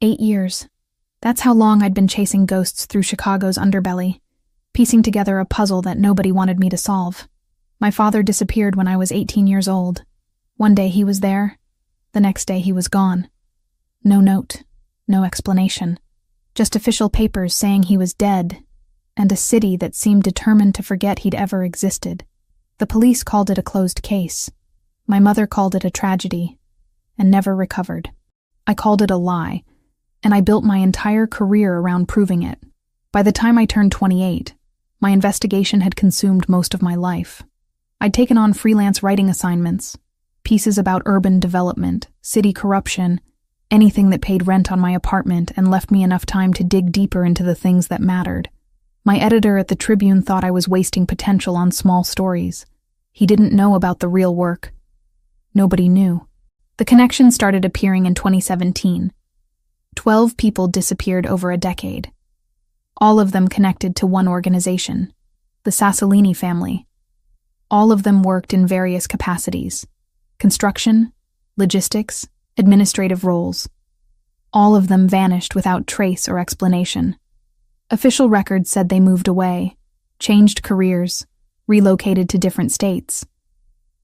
8 years. That's how long I'd been chasing ghosts through Chicago's underbelly, piecing together a puzzle that nobody wanted me to solve. My father disappeared when I was 18 years old. One day he was there, the next day he was gone. No note, no explanation. Just official papers saying he was dead, and a city that seemed determined to forget he'd ever existed. The police called it a closed case. My mother called it a tragedy, and never recovered. I called it a lie, and I built my entire career around proving it. By the time I turned 28, my investigation had consumed most of my life. I'd taken on freelance writing assignments, pieces about urban development, city corruption, anything that paid rent on my apartment and left me enough time to dig deeper into the things that mattered. My editor at the Tribune thought I was wasting potential on small stories. He didn't know about the real work. Nobody knew. The connection started appearing in 2017. 12 people disappeared over a decade. All of them connected to one organization, the Sassolini family. All of them worked in various capacities: construction, logistics, administrative roles. All of them vanished without trace or explanation. Official records said they moved away, changed careers, relocated to different states.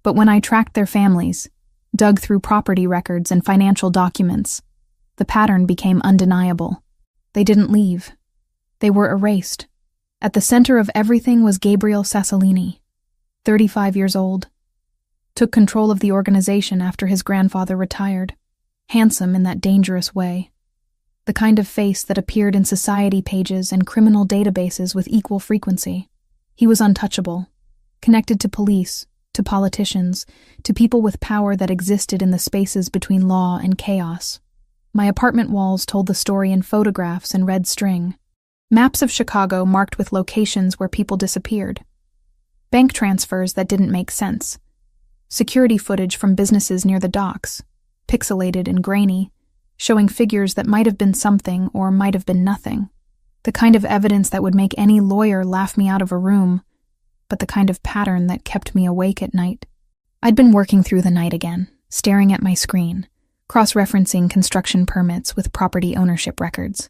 But when I tracked their families, dug through property records and financial documents, the pattern became undeniable. They didn't leave. They were erased. At the center of everything was Gabriel Sassolini, 35 years old. Took control of the organization after his grandfather retired. Handsome in that dangerous way. The kind of face that appeared in society pages and criminal databases with equal frequency. He was untouchable, connected to police, to politicians, to people with power that existed in the spaces between law and chaos. My apartment walls told the story in photographs and red string. Maps of Chicago marked with locations where people disappeared. Bank transfers that didn't make sense. Security footage from businesses near the docks, pixelated and grainy, showing figures that might have been something or might have been nothing. The kind of evidence that would make any lawyer laugh me out of a room, but the kind of pattern that kept me awake at night. I'd been working through the night again, staring at my screen, cross-referencing construction permits with property ownership records.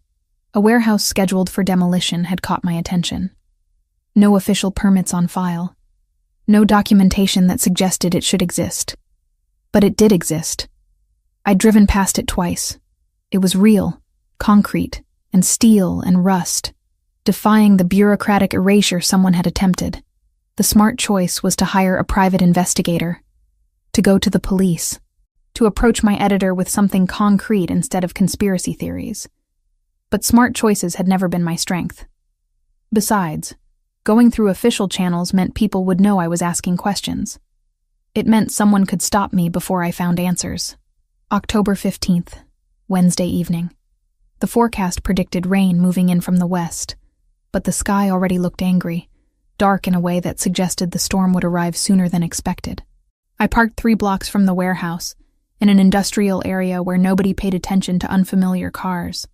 A warehouse scheduled for demolition had caught my attention. No official permits on file. No documentation that suggested it should exist. But it did exist. I'd driven past it twice. It was real, concrete, and steel and rust, defying the bureaucratic erasure someone had attempted. The smart choice was to hire a private investigator, to go to the police, to approach my editor with something concrete instead of conspiracy theories. But smart choices had never been my strength. Besides, going through official channels meant people would know I was asking questions. It meant someone could stop me before I found answers. October 15th, Wednesday evening. The forecast predicted rain moving in from the west, but the sky already looked angry, dark in a way that suggested the storm would arrive sooner than expected. I parked 3 blocks from the warehouse, in an industrial area where nobody paid attention to unfamiliar cars.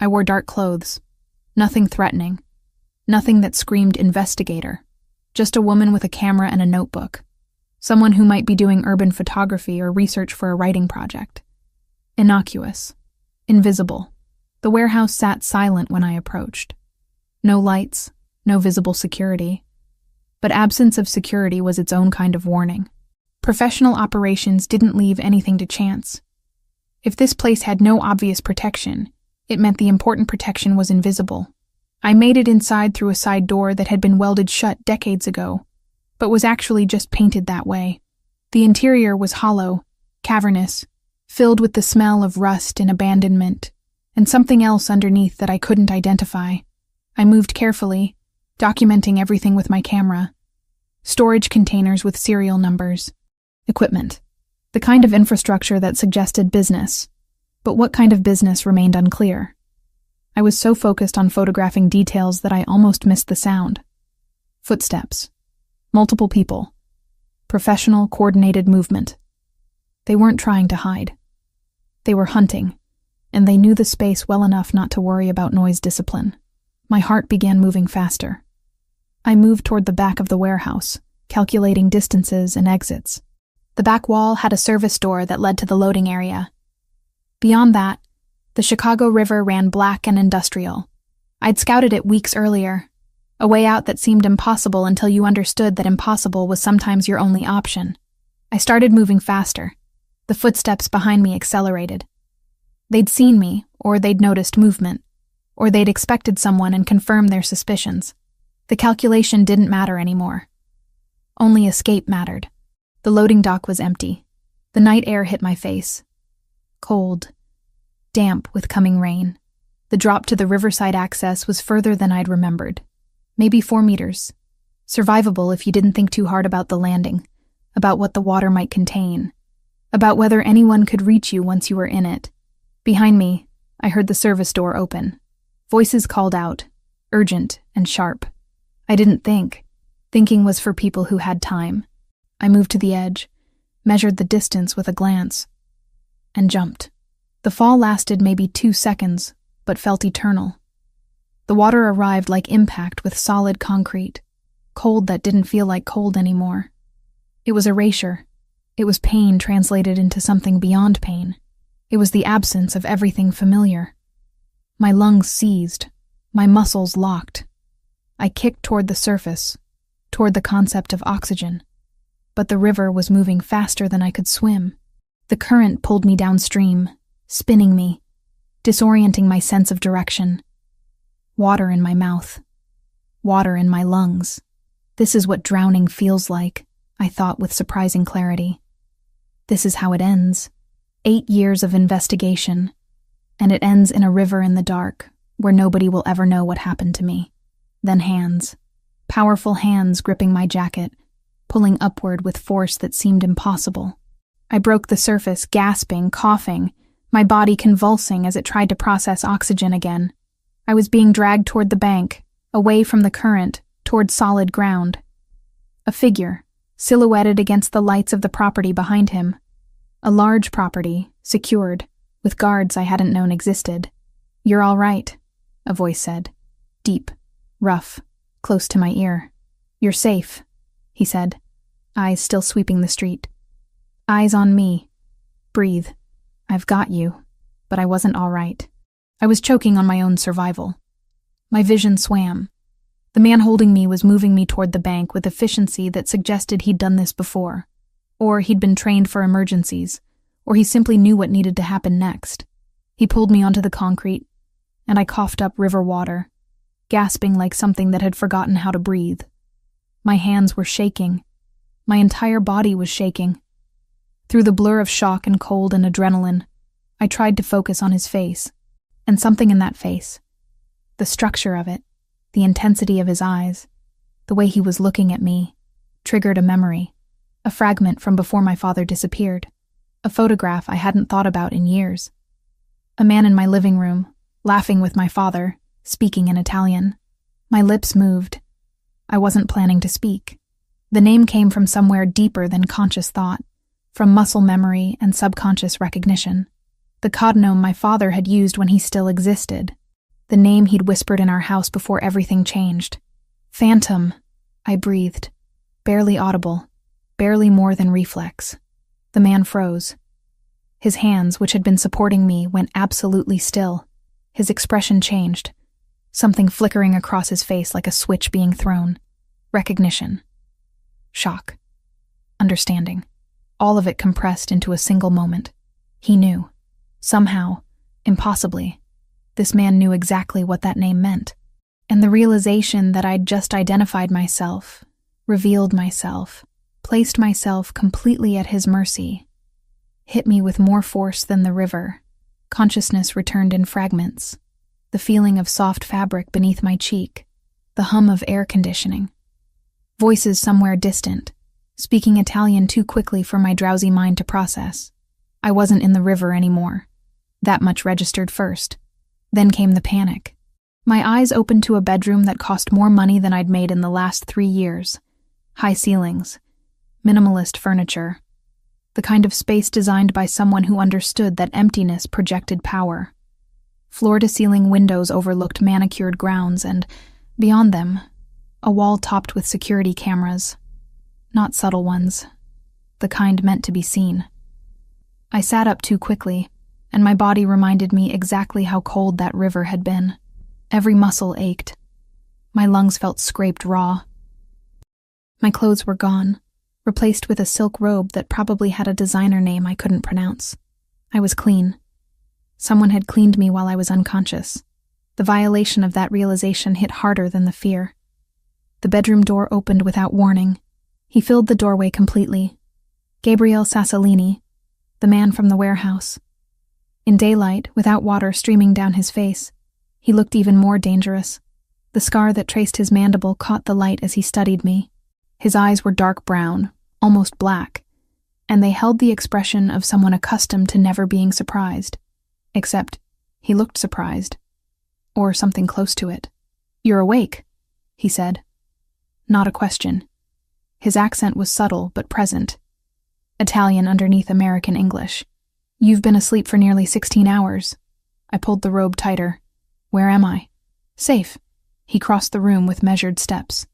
I wore dark clothes, nothing threatening, nothing that screamed investigator, just a woman with a camera and a notebook, someone who might be doing urban photography or research for a writing project. Innocuous, invisible. The warehouse sat silent when I approached. No lights, no visible security. But absence of security was its own kind of warning. Professional operations didn't leave anything to chance. If this place had no obvious protection, it meant the important protection was invisible. I made it inside through a side door that had been welded shut decades ago, but was actually just painted that way. The interior was hollow, cavernous, filled with the smell of rust and abandonment, and something else underneath that I couldn't identify. I moved carefully, documenting everything with my camera. Storage containers with serial numbers. Equipment. The kind of infrastructure that suggested business. But what kind of business remained unclear. I was so focused on photographing details that I almost missed the sound. Footsteps. Multiple people. Professional, coordinated movement. They weren't trying to hide. They were hunting, and they knew the space well enough not to worry about noise discipline. My heart began moving faster. I moved toward the back of the warehouse, calculating distances and exits. The back wall had a service door that led to the loading area. Beyond that, The Chicago River ran black and industrial. I'd scouted it weeks earlier, a way out that seemed impossible until you understood that impossible was sometimes your only option. I started moving faster. The footsteps behind me accelerated. They'd seen me, or they'd noticed movement, or they'd expected someone and confirmed their suspicions. The calculation didn't matter anymore. Only escape mattered. The loading dock was empty. The night air hit my face. Cold. Damp with coming rain. The drop to the riverside access was further than I'd remembered. Maybe 4 meters. Survivable if you didn't think too hard about the landing, about what the water might contain, about whether anyone could reach you once you were in it. Behind me, I heard the service door open. Voices called out, urgent and sharp. I didn't think. Thinking was for people who had time. I moved to the edge, measured the distance with a glance, and jumped. The fall lasted maybe 2 seconds, but felt eternal. The water arrived like impact with solid concrete, cold that didn't feel like cold anymore. It was erasure. It was pain translated into something beyond pain. It was the absence of everything familiar. My lungs seized, my muscles locked. I kicked toward the surface, toward the concept of oxygen. But the river was moving faster than I could swim. The current pulled me downstream, spinning me, disorienting my sense of direction. Water in my mouth. Water in my lungs. This is what drowning feels like, I thought with surprising clarity. This is how it ends. 8 years of investigation, and it ends in a river in the dark, where nobody will ever know what happened to me. Then hands. Powerful hands gripping my jacket, pulling upward with force that seemed impossible. I broke the surface, gasping, coughing, my body convulsing as it tried to process oxygen again. I was being dragged toward the bank, away from the current, toward solid ground. A figure, silhouetted against the lights of the property behind him. A large property, secured, with guards I hadn't known existed. "You're all right," a voice said. Deep, rough, close to my ear. "You're safe," he said, eyes still sweeping the street. "Eyes on me. Breathe. I've got you." But I wasn't all right. I was choking on my own survival. My vision swam. The man holding me was moving me toward the bank with efficiency that suggested he'd done this before, or he'd been trained for emergencies, or he simply knew what needed to happen next. He pulled me onto the concrete, and I coughed up river water, gasping like something that had forgotten how to breathe. My hands were shaking. My entire body was shaking. Through the blur of shock and cold and adrenaline, I tried to focus on his face, and something in that face, the structure of it, the intensity of his eyes, the way he was looking at me, triggered a memory, a fragment from before my father disappeared, a photograph I hadn't thought about in years. A man in my living room, laughing with my father, speaking in Italian. My lips moved. I wasn't planning to speak. The name came from somewhere deeper than conscious thought, from muscle memory and subconscious recognition. The cognomen my father had used when he still existed. The name he'd whispered in our house before everything changed. "Phantom," I breathed. Barely audible, barely more than reflex. The man froze. His hands, which had been supporting me, went absolutely still. His expression changed. Something flickering across his face like a switch being thrown. Recognition. Shock. Understanding. All of it compressed into a single moment. He knew. Somehow, impossibly, this man knew exactly what that name meant. And the realization that I'd just identified myself, revealed myself, placed myself completely at his mercy, hit me with more force than the river. Consciousness returned in fragments. The feeling of soft fabric beneath my cheek, the hum of air conditioning. Voices somewhere distant, speaking Italian too quickly for my drowsy mind to process. I wasn't in the river anymore. That much registered first. Then came the panic. My eyes opened to a bedroom that cost more money than I'd made in the last 3 years. High ceilings, minimalist furniture, the kind of space designed by someone who understood that emptiness projected power. Floor-to-ceiling windows overlooked manicured grounds, and, beyond them, a wall topped with security cameras. Not subtle ones, the kind meant to be seen. I sat up too quickly, and my body reminded me exactly how cold that river had been. Every muscle ached. My lungs felt scraped raw. My clothes were gone, replaced with a silk robe that probably had a designer name I couldn't pronounce. I was clean. Someone had cleaned me while I was unconscious. The violation of that realization hit harder than the fear. The bedroom door opened without warning. He filled the doorway completely. Gabriel Sassolini, the man from the warehouse. In daylight, without water streaming down his face, he looked even more dangerous. The scar that traced his mandible caught the light as he studied me. His eyes were dark brown, almost black, and they held the expression of someone accustomed to never being surprised. Except, he looked surprised. Or something close to it. "You're awake," he said. Not a question. His accent was subtle but present. Italian underneath American English. "You've been asleep for nearly 16 hours. I pulled the robe tighter. "Where am I?" "Safe." He crossed the room with measured steps.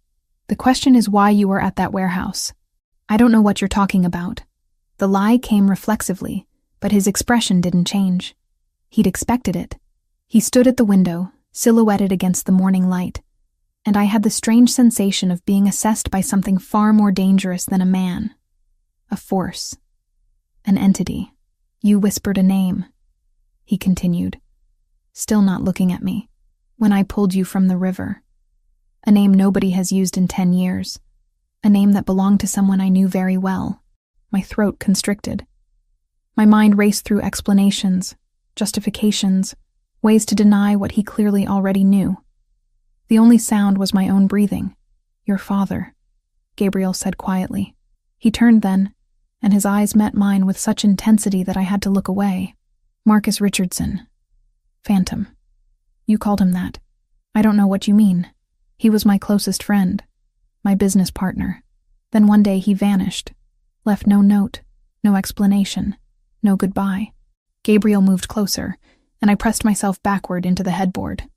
"The question is why you were at that warehouse." "I don't know what you're talking about." The lie came reflexively, but his expression didn't change. He'd expected it. He stood at the window, silhouetted against the morning light, and I had the strange sensation of being assessed by something far more dangerous than a man. A force. An entity. "You whispered a name," he continued, still not looking at me, "when I pulled you from the river. A name nobody has used in 10 years. A name that belonged to someone I knew very well." My throat constricted. My mind raced through explanations, justifications, ways to deny what he clearly already knew. The only sound was my own breathing. "Your father," Gabriel said quietly. He turned then, and his eyes met mine with such intensity that I had to look away. "Marcus Richardson. Phantom. You called him that. I don't know what you mean. He was my closest friend, my business partner. Then one day he vanished, left no note, no explanation, no goodbye." Gabriel moved closer, and I pressed myself backward into the headboard.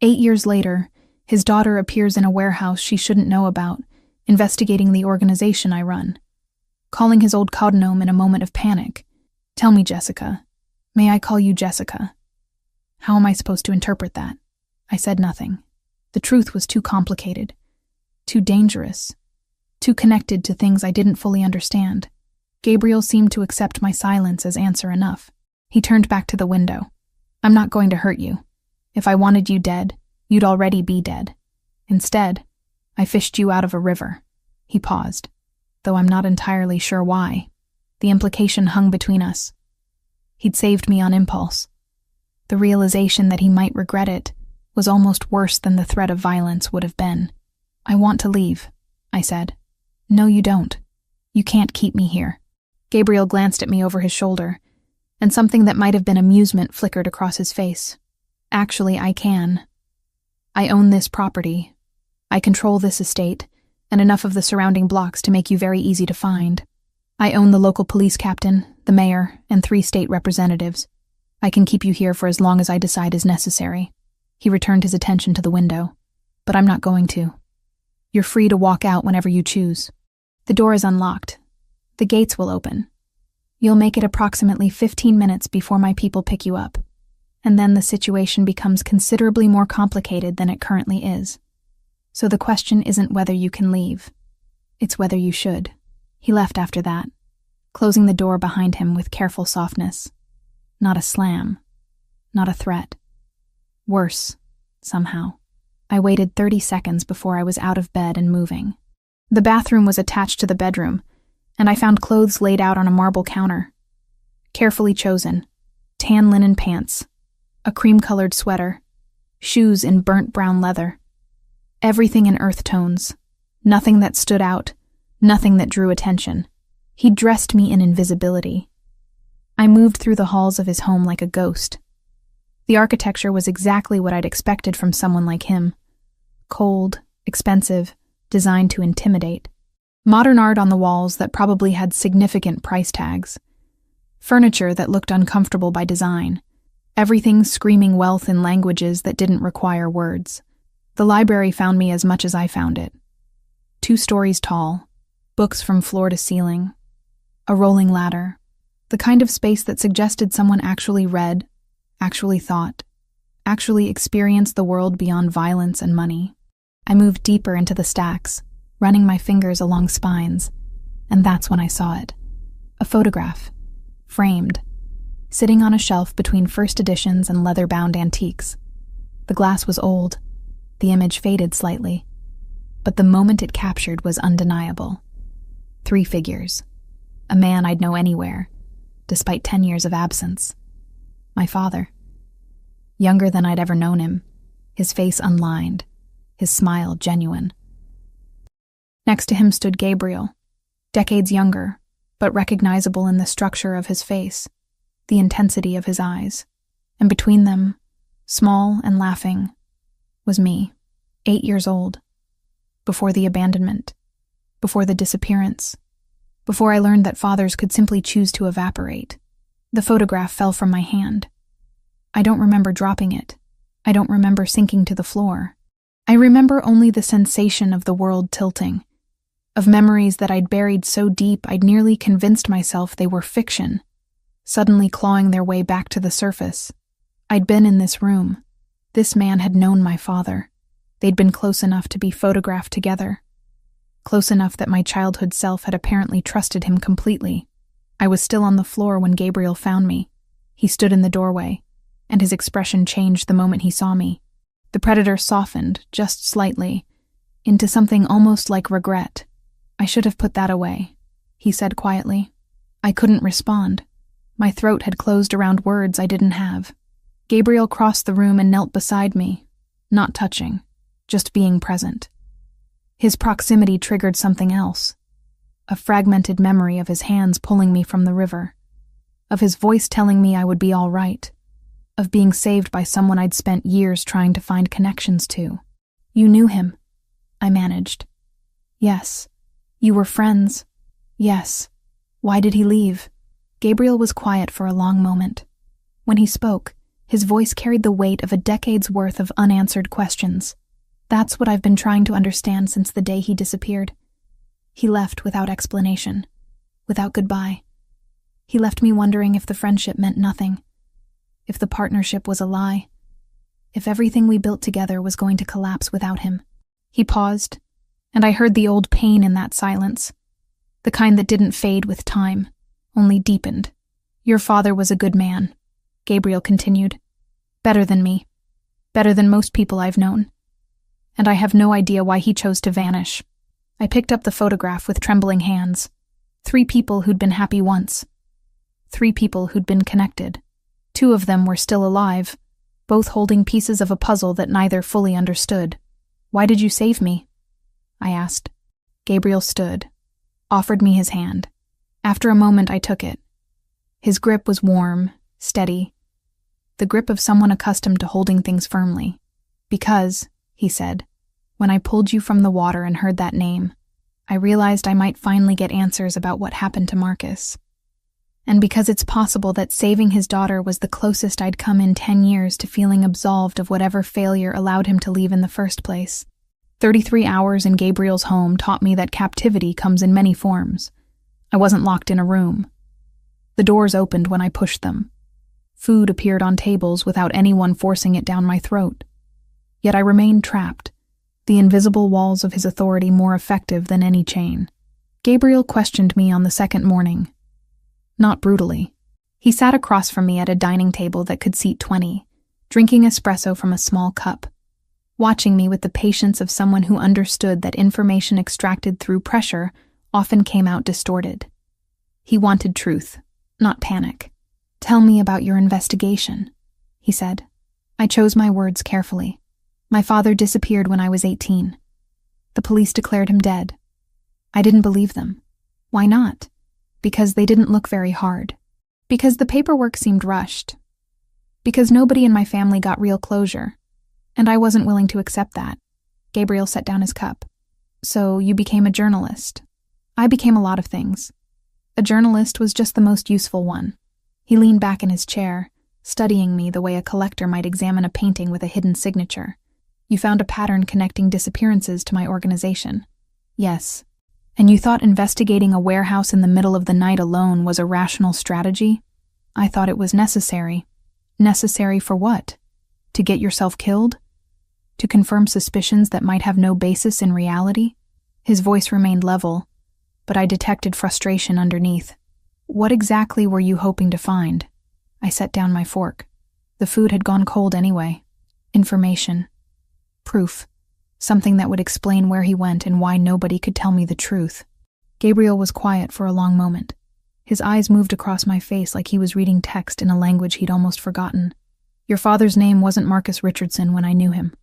8 years later, his daughter appears in a warehouse she shouldn't know about, investigating the organization I run. Calling his old codename in a moment of panic. "Tell me, Jessica. May I call you Jessica?" How am I supposed to interpret that? I said nothing. The truth was too complicated, too dangerous, too connected to things I didn't fully understand. Gabriel seemed to accept my silence as answer enough. He turned back to the window. "I'm not going to hurt you. If I wanted you dead, you'd already be dead. Instead, I fished you out of a river." He paused, though I'm not entirely sure why. The implication hung between us. He'd saved me on impulse. The realization that he might regret it was almost worse than the threat of violence would have been. "I want to leave," I said. "No, you don't. You can't keep me here." Gabriel glanced at me over his shoulder, and something that might have been amusement flickered across his face. "Actually, I can. I own this property. I control this estate, and enough of the surrounding blocks to make you very easy to find. I own the local police captain, the mayor, and 3 state representatives. I can keep you here for as long as I decide is necessary." He returned his attention to the window. "But I'm not going to. You're free to walk out whenever you choose. The door is unlocked. The gates will open. You'll make it approximately 15 minutes before my people pick you up, and then the situation becomes considerably more complicated than it currently is. So the question isn't whether you can leave. It's whether you should." He left after that, closing the door behind him with careful softness. Not a slam. Not a threat. Worse, somehow. I waited 30 seconds before I was out of bed and moving. The bathroom was attached to the bedroom, and I found clothes laid out on a marble counter. Carefully chosen. Tan linen pants, a cream-colored sweater, shoes in burnt brown leather. Everything in earth tones. Nothing that stood out, nothing that drew attention. He dressed me in invisibility. I moved through the halls of his home like a ghost. The architecture was exactly what I'd expected from someone like him. Cold, expensive, designed to intimidate. Modern art on the walls that probably had significant price tags. Furniture that looked uncomfortable by design. Everything screaming wealth in languages that didn't require words. The library found me as much as I found it. 2 stories tall, books from floor to ceiling, a rolling ladder, The kind of space that suggested someone actually read, actually thought, actually experienced the world beyond violence and money. I moved deeper into the stacks, running my fingers along spines, and that's when I saw it. A photograph, framed, sitting on a shelf between first editions and leather-bound antiques. The glass was old, the image faded slightly, but the moment it captured was undeniable. 3 figures. A man I'd know anywhere, despite 10 years of absence. My father. Younger than I'd ever known him, his face unlined, his smile genuine. Next to him stood Gabriel, decades younger, but recognizable in the structure of his face, the intensity of his eyes. And between them, small and laughing, was me, 8 years old, before the abandonment, before the disappearance, before I learned that fathers could simply choose to evaporate. The photograph fell from my hand. I don't remember dropping it. I don't remember sinking to the floor. I remember only the sensation of the world tilting, of memories that I'd buried so deep I'd nearly convinced myself they were fiction, suddenly clawing their way back to the surface. I'd been in this room. This man had known my father. They'd been close enough to be photographed together. Close enough that my childhood self had apparently trusted him completely. I was still on the floor when Gabriel found me. He stood in the doorway, and his expression changed the moment he saw me. The predator softened, just slightly, into something almost like regret. "I should have put that away," he said quietly. I couldn't respond. My throat had closed around words I didn't have. Gabriel crossed the room and knelt beside me, not touching, just being present. His proximity triggered something else, a fragmented memory of his hands pulling me from the river, of his voice telling me I would be all right, of being saved by someone I'd spent years trying to find connections to. "You knew him," I managed. "Yes." "You were friends." "Yes." "Why did he leave?" Gabriel was quiet for a long moment. When he spoke, his voice carried the weight of a decade's worth of unanswered questions. "That's what I've been trying to understand since the day he disappeared. He left without explanation, without goodbye. He left me wondering if the friendship meant nothing, if the partnership was a lie, if everything we built together was going to collapse without him." He paused, and I heard the old pain in that silence, the kind that didn't fade with time, only deepened. "Your father was a good man," Gabriel continued. "Better than me, better than most people I've known. And I have no idea why he chose to vanish." I picked up the photograph with trembling hands. 3 people who'd been happy once. 3 people who'd been connected. 2 of them were still alive, both holding pieces of a puzzle that neither fully understood. "Why did you save me?" I asked. Gabriel stood, offered me his hand. After a moment I took it. His grip was warm, steady, the grip of someone accustomed to holding things firmly. "Because," he said, "when I pulled you from the water and heard that name, I realized I might finally get answers about what happened to Marcus. And because it's possible that saving his daughter was the closest I'd come in 10 years to feeling absolved of whatever failure allowed him to leave in the first place. 33 hours in Gabriel's home taught me that captivity comes in many forms. I wasn't locked in a room. The doors opened when I pushed them. Food appeared on tables without anyone forcing it down my throat. Yet I remained trapped, the invisible walls of his authority more effective than any chain. Gabriel questioned me on the second morning. Not brutally. He sat across from me at a dining table that could seat 20, drinking espresso from a small cup, watching me with the patience of someone who understood that information extracted through pressure often came out distorted. He wanted truth, not panic. "Tell me about your investigation," he said. I chose my words carefully. "My father disappeared when I was 18. The police declared him dead. I didn't believe them. Why not? Because they didn't look very hard. Because the paperwork seemed rushed. Because nobody in my family got real closure. And I wasn't willing to accept that." Gabriel set down his cup. "So you became a journalist." "I became a lot of things. A journalist was just the most useful one." He leaned back in his chair, studying me the way a collector might examine a painting with a hidden signature. "You found a pattern connecting disappearances to my organization." "Yes." And you thought investigating a warehouse in the middle of the night alone was a rational strategy? I thought it was necessary. Necessary for what? To get yourself killed? To confirm suspicions that might have no basis in reality? His voice remained level, but I detected frustration underneath. What exactly were you hoping to find? I set down my fork. The food had gone cold anyway. Information. Proof. Something that would explain where he went and why nobody could tell me the truth. Gabriel was quiet for a long moment. His eyes moved across my face like he was reading text in a language he'd almost forgotten. Your father's name wasn't Marcus Richardson when I knew him.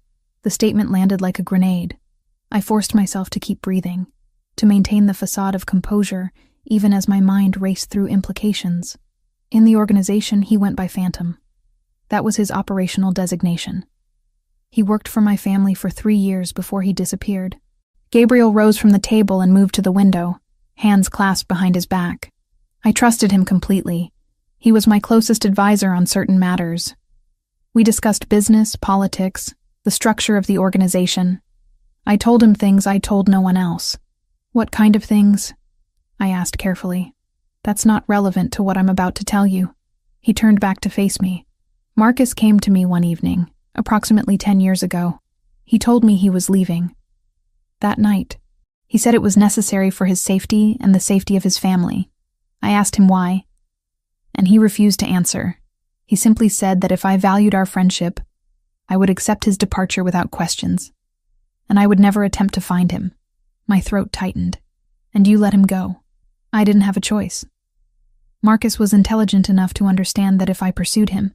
The statement landed like a grenade. I forced myself to keep breathing, to maintain the facade of composure, even as my mind raced through implications. In the organization, he went by Phantom. That was his operational designation. He worked for my family for 3 years before he disappeared. Gabriel rose from the table and moved to the window, hands clasped behind his back. I trusted him completely. He was my closest advisor on certain matters. We discussed business, politics, the structure of the organization. I told him things I told no one else. What kind of things? I asked carefully. That's not relevant to what I'm about to tell you. He turned back to face me. Marcus came to me one evening, approximately 10 years ago. He told me he was leaving. That night, he said it was necessary for his safety and the safety of his family. I asked him why, and he refused to answer. He simply said that if I valued our friendship, I would accept his departure without questions, and I would never attempt to find him. My throat tightened. And you let him go. I didn't have a choice. Marcus was intelligent enough to understand that if I pursued him,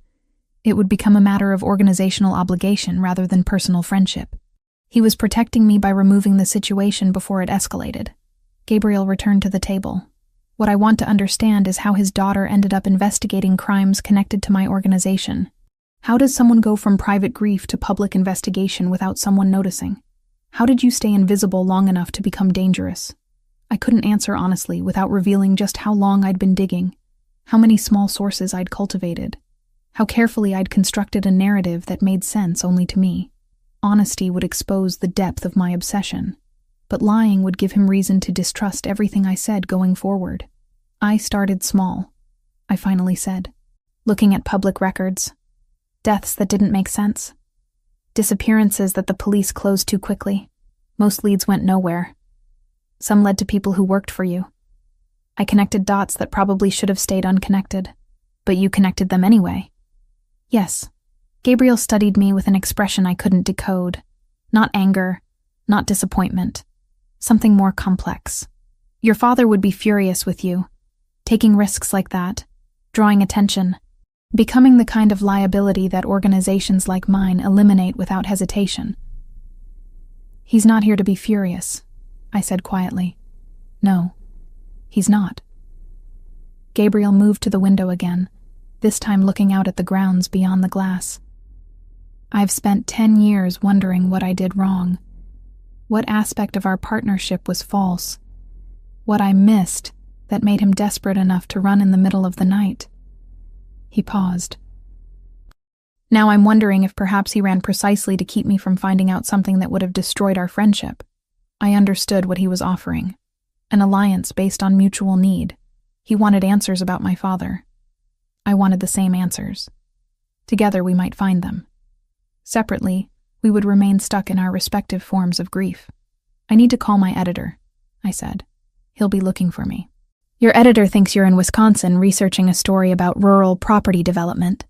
it would become a matter of organizational obligation rather than personal friendship. He was protecting me by removing the situation before it escalated. Gabriel returned to the table. What I want to understand is how his daughter ended up investigating crimes connected to my organization. How does someone go from private grief to public investigation without someone noticing? How did you stay invisible long enough to become dangerous? I couldn't answer honestly without revealing just how long I'd been digging, how many small sources I'd cultivated, how carefully I'd constructed a narrative that made sense only to me. Honesty would expose the depth of my obsession, but lying would give him reason to distrust everything I said going forward. I started small, I finally said, looking at public records, deaths that didn't make sense, disappearances that the police closed too quickly. Most leads went nowhere. Some led to people who worked for you. I connected dots that probably should have stayed unconnected, but you connected them anyway. Yes. Gabriel studied me with an expression I couldn't decode. Not anger, not disappointment. Something more complex. Your father would be furious with you, taking risks like that, drawing attention, becoming the kind of liability that organizations like mine eliminate without hesitation. He's not here to be furious, I said quietly. No, he's not. Gabriel moved to the window again, this time looking out at the grounds beyond the glass. I've spent 10 years wondering what I did wrong. What aspect of our partnership was false? What I missed that made him desperate enough to run in the middle of the night? He paused. Now I'm wondering if perhaps he ran precisely to keep me from finding out something that would have destroyed our friendship. I understood what he was offering. An alliance based on mutual need. He wanted answers about my father. I wanted the same answers. Together we might find them. Separately, we would remain stuck in our respective forms of grief. I need to call my editor, I said. He'll be looking for me. Your editor thinks you're in Wisconsin researching a story about rural property development.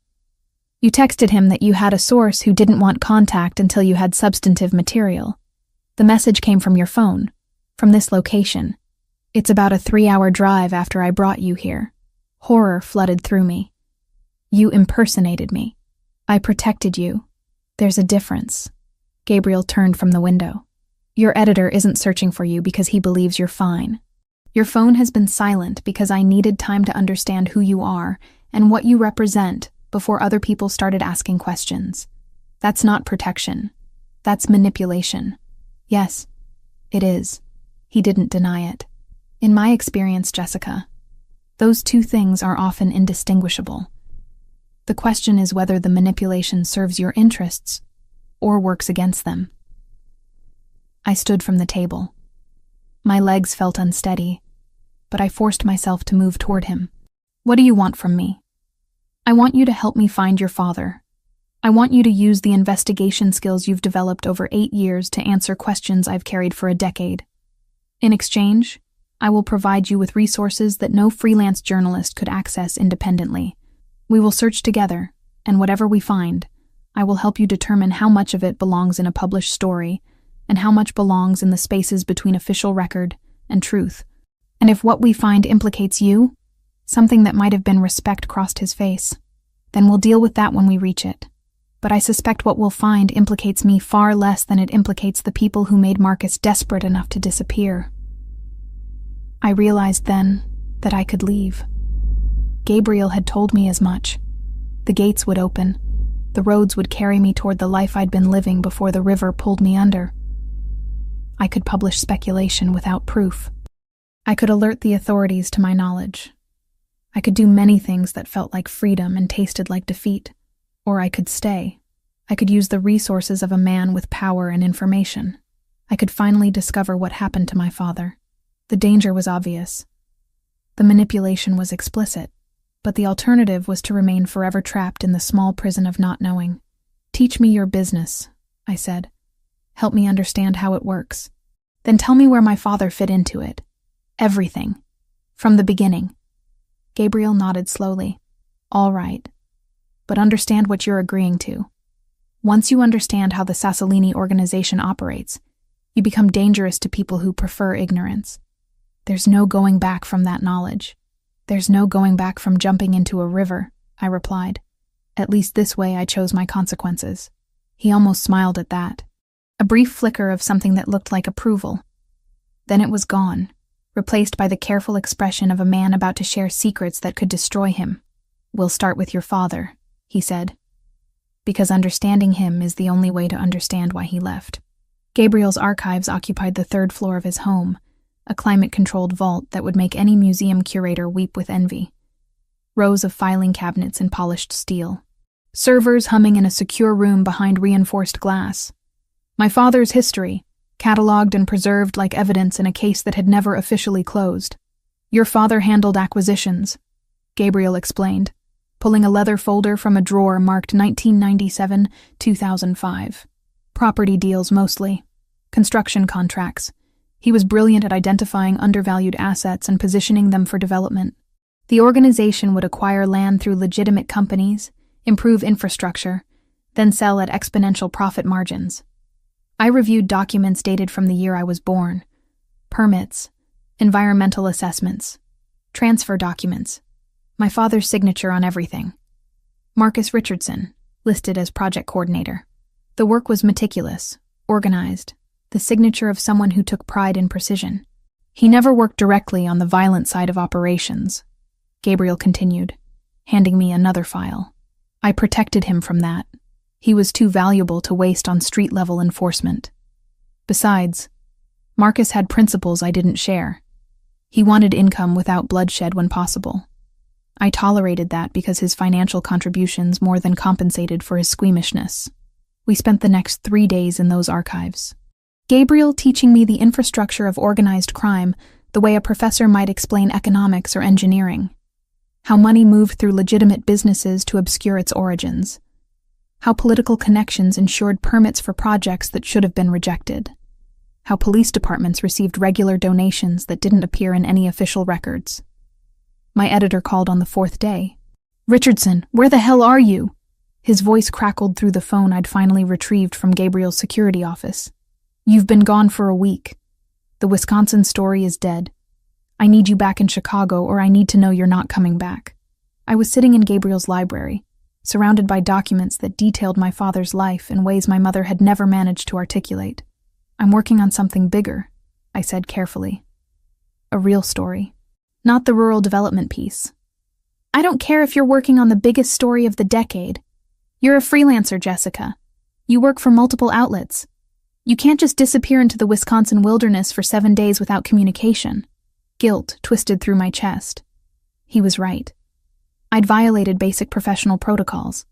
You texted him that you had a source who didn't want contact until you had substantive material. The message came from your phone, from this location. It's about a 3-hour drive after I brought you here. Horror flooded through me. You impersonated me. I protected you. There's a difference. Gabriel turned from the window. Your editor isn't searching for you because he believes you're fine. Your phone has been silent because I needed time to understand who you are and what you represent before other people started asking questions. That's not protection. That's manipulation. Yes, it is. He didn't deny it. In my experience, Jessica, those two things are often indistinguishable. The question is whether the manipulation serves your interests or works against them. I stood from the table. My legs felt unsteady, but I forced myself to move toward him. What do you want from me? I want you to help me find your father. I want you to use the investigation skills you've developed over 8 years to answer questions I've carried for a decade. In exchange, I will provide you with resources that no freelance journalist could access independently. We will search together, and whatever we find, I will help you determine how much of it belongs in a published story and how much belongs in the spaces between official record and truth. And if what we find implicates you, something that might have been respect crossed his face, then we'll deal with that when we reach it. But I suspect what we'll find implicates me far less than it implicates the people who made Marcus desperate enough to disappear. I realized then that I could leave. Gabriel had told me as much. The gates would open. The roads would carry me toward the life I'd been living before the river pulled me under. I could publish speculation without proof. I could alert the authorities to my knowledge. I could do many things that felt like freedom and tasted like defeat. Or I could stay. I could use the resources of a man with power and information. I could finally discover what happened to my father. The danger was obvious. The manipulation was explicit. But the alternative was to remain forever trapped in the small prison of not knowing. Teach me your business, I said. Help me understand how it works. Then tell me where my father fit into it. Everything. From the beginning. Gabriel nodded slowly. All right. But understand what you're agreeing to. Once you understand how the Sassolini organization operates, you become dangerous to people who prefer ignorance. There's no going back from that knowledge. There's no going back from jumping into a river, I replied. At least this way I chose my consequences. He almost smiled at that. A brief flicker of something that looked like approval. Then it was gone, replaced by the careful expression of a man about to share secrets that could destroy him. We'll start with your father, he said. Because understanding him is the only way to understand why he left. Gabriel's archives occupied the 3rd floor of his home, a climate-controlled vault that would make any museum curator weep with envy. Rows of filing cabinets in polished steel. Servers humming in a secure room behind reinforced glass. My father's history, catalogued and preserved like evidence in a case that had never officially closed. Your father handled acquisitions, Gabriel explained, pulling a leather folder from a drawer marked 1997-2005. Property deals mostly. Construction contracts. He was brilliant at identifying undervalued assets and positioning them for development. The organization would acquire land through legitimate companies, improve infrastructure, then sell at exponential profit margins. I reviewed documents dated from the year I was born. Permits, environmental assessments, transfer documents, my father's signature on everything. Marcus Richardson, listed as project coordinator. The work was meticulous, organized, the signature of someone who took pride in precision. He never worked directly on the violent side of operations, Gabriel continued, handing me another file. I protected him from that. He was too valuable to waste on street-level enforcement. Besides, Marcus had principles I didn't share. He wanted income without bloodshed when possible. I tolerated that because his financial contributions more than compensated for his squeamishness. We spent the next 3 days in those archives. Gabriel teaching me the infrastructure of organized crime the way a professor might explain economics or engineering. How money moved through legitimate businesses to obscure its origins. How political connections ensured permits for projects that should have been rejected. How police departments received regular donations that didn't appear in any official records. My editor called on the 4th day. "Richardson, where the hell are you?" His voice crackled through the phone I'd finally retrieved from Gabriel's security office. "You've been gone for a week. The Wisconsin story is dead. I need you back in Chicago, or I need to know you're not coming back." I was sitting in Gabriel's library, surrounded by documents that detailed my father's life in ways my mother had never managed to articulate. "I'm working on something bigger," I said carefully. "A real story. Not the rural development piece." "I don't care if you're working on the biggest story of the decade. You're a freelancer, Jessica. You work for multiple outlets. You can't just disappear into the Wisconsin wilderness for 7 days without communication." Guilt twisted through my chest. He was right. I'd violated basic professional protocols.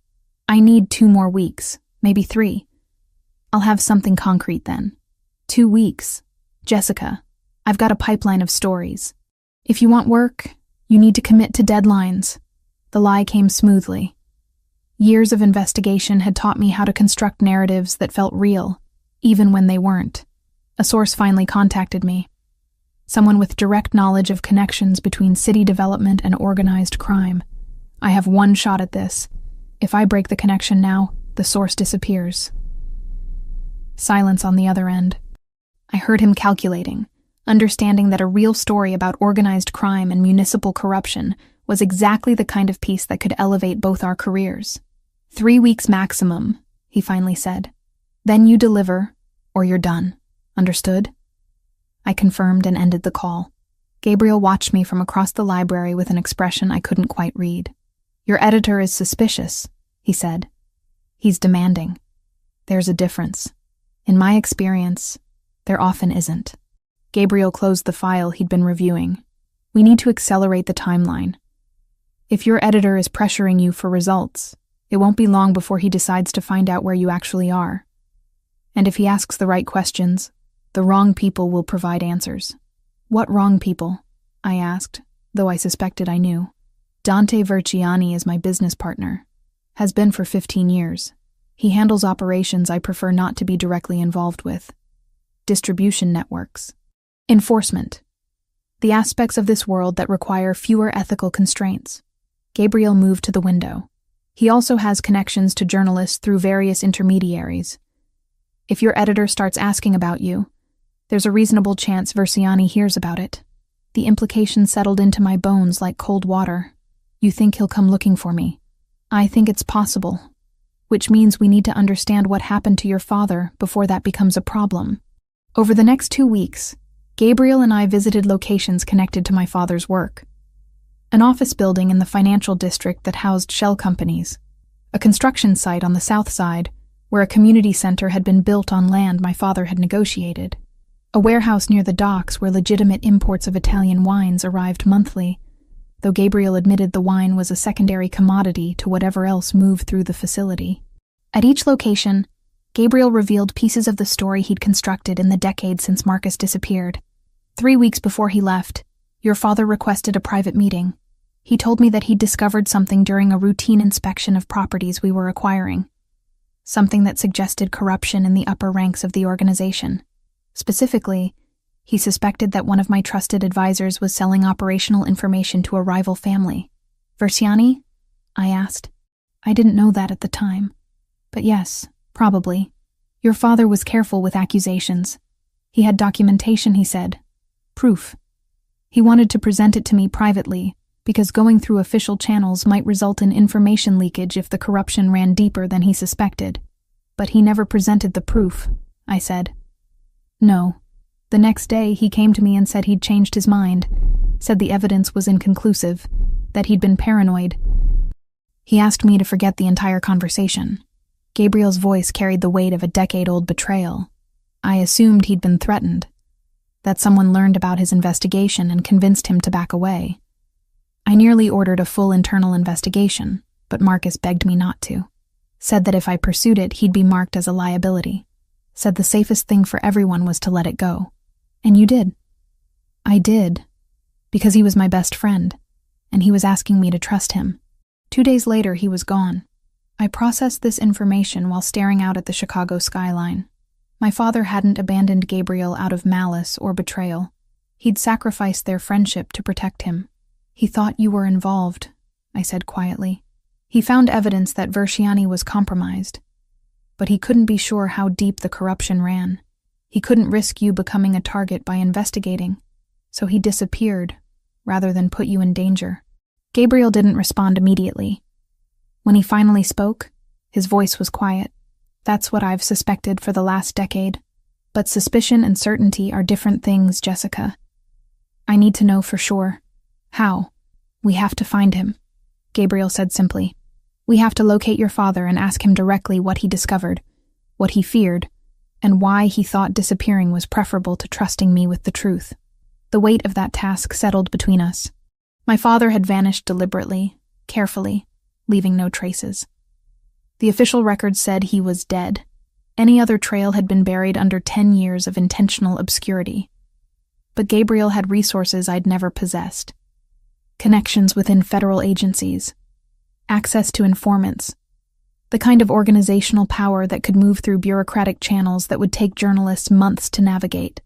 I need 2 more weeks, maybe 3. I'll have something concrete then. 2 weeks. Jessica, I've got a pipeline of stories. If you want work, you need to commit to deadlines. The lie came smoothly. Years of investigation had taught me how to construct narratives that felt real, even when they weren't. A source finally contacted me. Someone with direct knowledge of connections between city development and organized crime. I have one shot at this. If I break the connection now, the source disappears. Silence on the other end. I heard him calculating, understanding that a real story about organized crime and municipal corruption was exactly the kind of piece that could elevate both our careers. 3 weeks maximum, he finally said. Then you deliver, or you're done. Understood? I confirmed and ended the call. Gabriel watched me from across the library with an expression I couldn't quite read. Your editor is suspicious, he said. He's demanding. There's a difference. In my experience, there often isn't. Gabriel closed the file he'd been reviewing. We need to accelerate the timeline. If your editor is pressuring you for results, it won't be long before he decides to find out where you actually are. And if he asks the right questions, the wrong people will provide answers. What wrong people? I asked, though I suspected I knew. Dante Verciani is my business partner. Has been for 15 years. He handles operations I prefer not to be directly involved with. Distribution networks. Enforcement. The aspects of this world that require fewer ethical constraints. Gabriel moved to the window. He also has connections to journalists through various intermediaries. If your editor starts asking about you, there's a reasonable chance Verciani hears about it. The implication settled into my bones like cold water. You think he'll come looking for me? I think it's possible, which means we need to understand what happened to your father before that becomes a problem. Over the next 2 weeks, Gabriel and I visited locations connected to my father's work. An office building in the financial district that housed shell companies, a construction site on the south side where a community center had been built on land my father had negotiated, a warehouse near the docks where legitimate imports of Italian wines arrived monthly, though Gabriel admitted the wine was a secondary commodity to whatever else moved through the facility. At each location, Gabriel revealed pieces of the story he'd constructed in the decade since Marcus disappeared. 3 weeks before he left, your father requested a private meeting. He told me that he'd discovered something during a routine inspection of properties we were acquiring. Something that suggested corruption in the upper ranks of the organization. Specifically, he suspected that one of my trusted advisors was selling operational information to a rival family. Verciani? I asked. I didn't know that at the time. But yes, probably. Your father was careful with accusations. He had documentation, he said. Proof. He wanted to present it to me privately, because going through official channels might result in information leakage if the corruption ran deeper than he suspected. But he never presented the proof, I said. No. The next day, he came to me and said he'd changed his mind, said the evidence was inconclusive, that he'd been paranoid. He asked me to forget the entire conversation. Gabriel's voice carried the weight of a decade-old betrayal. I assumed he'd been threatened, that someone learned about his investigation and convinced him to back away. I nearly ordered a full internal investigation, but Marcus begged me not to. Said that if I pursued it, he'd be marked as a liability. Said the safest thing for everyone was to let it go. And you did. I did, because he was my best friend, and he was asking me to trust him. 2 days later, he was gone. I processed this information while staring out at the Chicago skyline. My father hadn't abandoned Gabriel out of malice or betrayal. He'd sacrificed their friendship to protect him. He thought you were involved, I said quietly. He found evidence that Verciani was compromised, but he couldn't be sure how deep the corruption ran. He couldn't risk you becoming a target by investigating, so he disappeared rather than put you in danger. Gabriel didn't respond immediately. When he finally spoke, his voice was quiet. That's what I've suspected for the last decade. But suspicion and certainty are different things, Jessica. I need to know for sure. How? We have to find him, Gabriel said simply. We have to locate your father and ask him directly what he discovered, what he feared, and why he thought disappearing was preferable to trusting me with the truth. The weight of that task settled between us. My father had vanished deliberately, carefully, leaving no traces. The official record said he was dead. Any other trail had been buried under 10 years of intentional obscurity. But Gabriel had resources I'd never possessed. Connections within federal agencies, access to informants, the kind of organizational power that could move through bureaucratic channels that would take journalists months to navigate.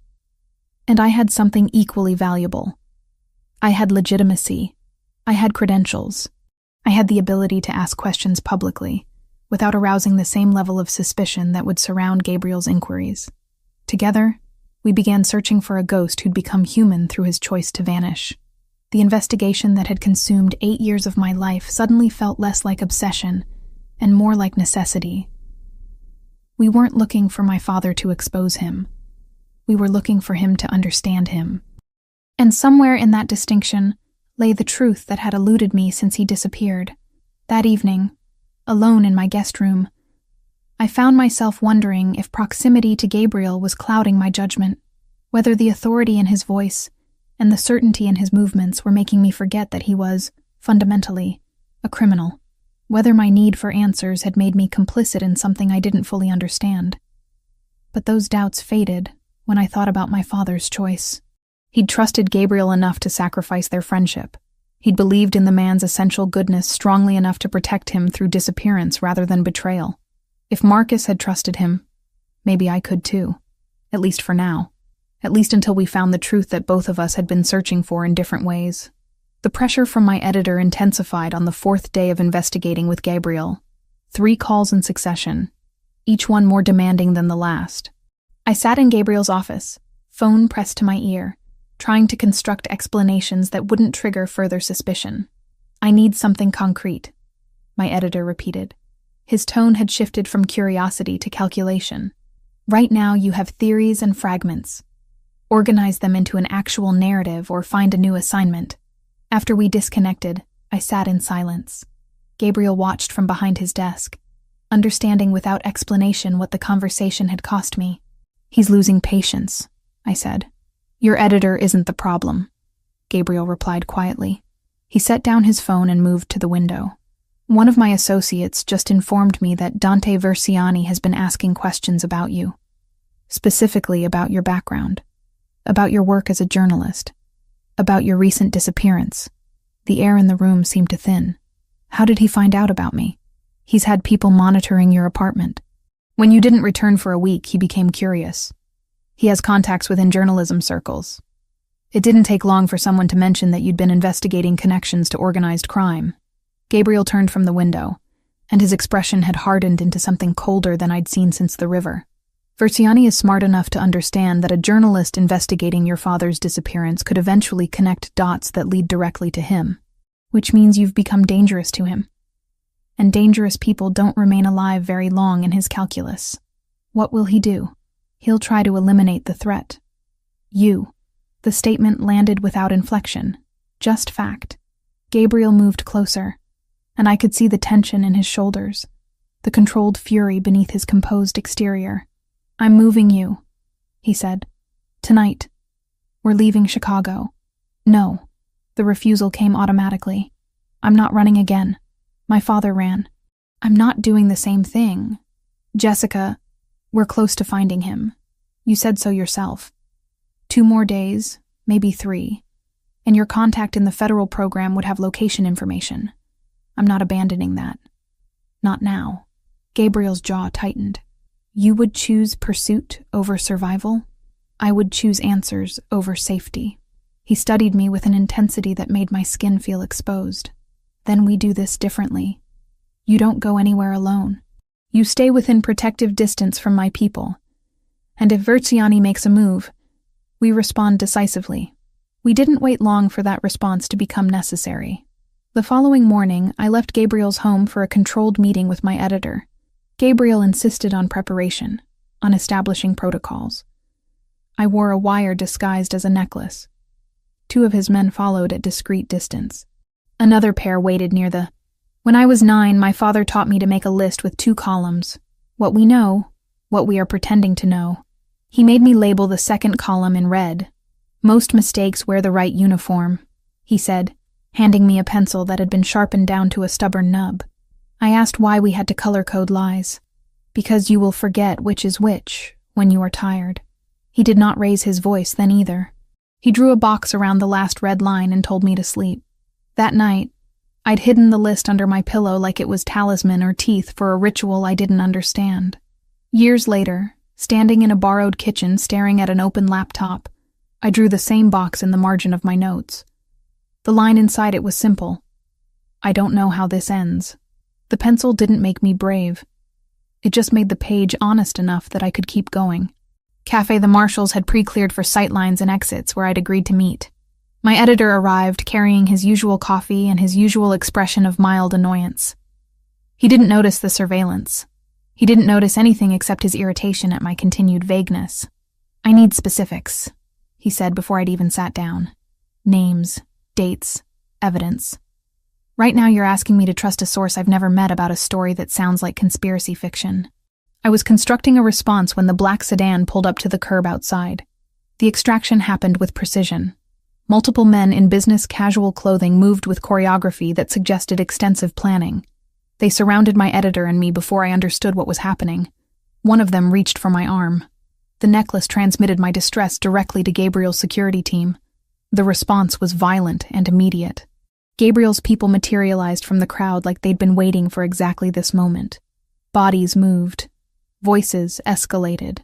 And I had something equally valuable. I had legitimacy. I had credentials. I had the ability to ask questions publicly, without arousing the same level of suspicion that would surround Gabriel's inquiries. Together, we began searching for a ghost who'd become human through his choice to vanish. The investigation that had consumed 8 years of my life suddenly felt less like obsession and more like necessity. We weren't looking for my father to expose him. We were looking for him to understand him. And somewhere in that distinction lay the truth that had eluded me since he disappeared. That evening, alone in my guest room, I found myself wondering if proximity to Gabriel was clouding my judgment, whether the authority in his voice and the certainty in his movements were making me forget that he was, fundamentally, a criminal, whether my need for answers had made me complicit in something I didn't fully understand. But those doubts faded when I thought about my father's choice. He'd trusted Gabriel enough to sacrifice their friendship. He'd believed in the man's essential goodness strongly enough to protect him through disappearance rather than betrayal. If Marcus had trusted him, maybe I could too. At least for now. At least until we found the truth that both of us had been searching for in different ways. The pressure from my editor intensified on the 4th day of investigating with Gabriel. 3 calls in succession, each one more demanding than the last. I sat in Gabriel's office, phone pressed to my ear, trying to construct explanations that wouldn't trigger further suspicion. "I need something concrete," my editor repeated. His tone had shifted from curiosity to calculation. "Right now you have theories and fragments. Organize them into an actual narrative or find a new assignment." After we disconnected, I sat in silence. Gabriel watched from behind his desk, understanding without explanation what the conversation had cost me. "He's losing patience," I said. "Your editor isn't the problem," Gabriel replied quietly. He set down his phone and moved to the window. "One of my associates just informed me that Dante Versiani has been asking questions about you. Specifically about your background, about your work as a journalist, about your recent disappearance." The air in the room seemed to thin. "How did he find out about me?" "He's had people monitoring your apartment. When you didn't return for a week, he became curious. He has contacts within journalism circles. It didn't take long for someone to mention that you'd been investigating connections to organized crime." Gabriel turned from the window, and his expression had hardened into something colder than I'd seen since the river. "Versiani is smart enough to understand that a journalist investigating your father's disappearance could eventually connect dots that lead directly to him, which means you've become dangerous to him. And dangerous people don't remain alive very long in his calculus. What will he do? He'll try to eliminate the threat. You." The statement landed without inflection, just fact. Gabriel moved closer, and I could see the tension in his shoulders, the controlled fury beneath his composed exterior. "I'm moving you," he said. "Tonight. We're leaving Chicago." "No." The refusal came automatically. "I'm not running again. My father ran. I'm not doing the same thing. Jessica, we're close to finding him. You said so yourself. 2 more days, maybe 3, and your contact in the federal program would have location information. I'm not abandoning that. Not now." Gabriel's jaw tightened. "You would choose pursuit over survival? I would choose answers over safety." He studied me with an intensity that made my skin feel exposed. "Then we do this differently. You don't go anywhere alone. You stay within protective distance from my people. And if Versiani makes a move, we respond decisively." We didn't wait long for that response to become necessary. The following morning, I left Gabriel's home for a controlled meeting with my editor. Gabriel insisted on preparation, on establishing protocols. I wore a wire disguised as a necklace. 2 of his men followed at discreet distance. Another pair waited near the... When I was 9, my father taught me to make a list with 2 columns. What we know, what we are pretending to know. He made me label the 2nd column in red. "Most mistakes wear the right uniform," he said, handing me a pencil that had been sharpened down to a stubborn nub. I asked why we had to color code lies. "Because you will forget which is which when you are tired." He did not raise his voice then either. He drew a box around the last red line and told me to sleep. That night, I'd hidden the list under my pillow like it was talisman or teeth for a ritual I didn't understand. Years later, standing in a borrowed kitchen staring at an open laptop, I drew the same box in the margin of my notes. The line inside it was simple. I don't know how this ends. The pencil didn't make me brave. It just made the page honest enough that I could keep going. Cafe the Marshals had pre-cleared for sightlines and exits where I'd agreed to meet. My editor arrived carrying his usual coffee and his usual expression of mild annoyance. He didn't notice the surveillance. He didn't notice anything except his irritation at my continued vagueness. "I need specifics," he said before I'd even sat down. "Names, dates, evidence. Right now you're asking me to trust a source I've never met about a story that sounds like conspiracy fiction." I was constructing a response when the black sedan pulled up to the curb outside. The extraction happened with precision. Multiple men in business casual clothing moved with choreography that suggested extensive planning. They surrounded my editor and me before I understood what was happening. One of them reached for my arm. The necklace transmitted my distress directly to Gabriel's security team. The response was violent and immediate. Gabriel's people materialized from the crowd like they'd been waiting for exactly this moment. Bodies moved. Voices escalated.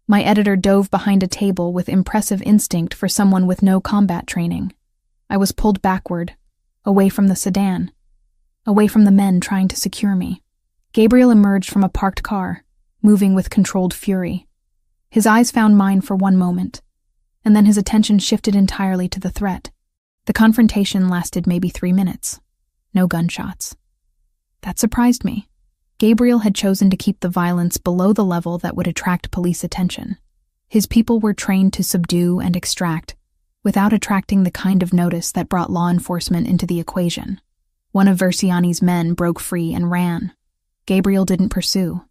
My editor dove behind a table with impressive instinct for someone with no combat training. I was pulled backward, away from the sedan, away from the men trying to secure me. Gabriel emerged from a parked car, moving with controlled fury. His eyes found mine for one moment, and then his attention shifted entirely to the threat. The confrontation lasted maybe 3 minutes. No gunshots. That surprised me. Gabriel had chosen to keep the violence below the level that would attract police attention. His people were trained to subdue and extract, without attracting the kind of notice that brought law enforcement into the equation. One of Versiani's men broke free and ran. Gabriel didn't pursue.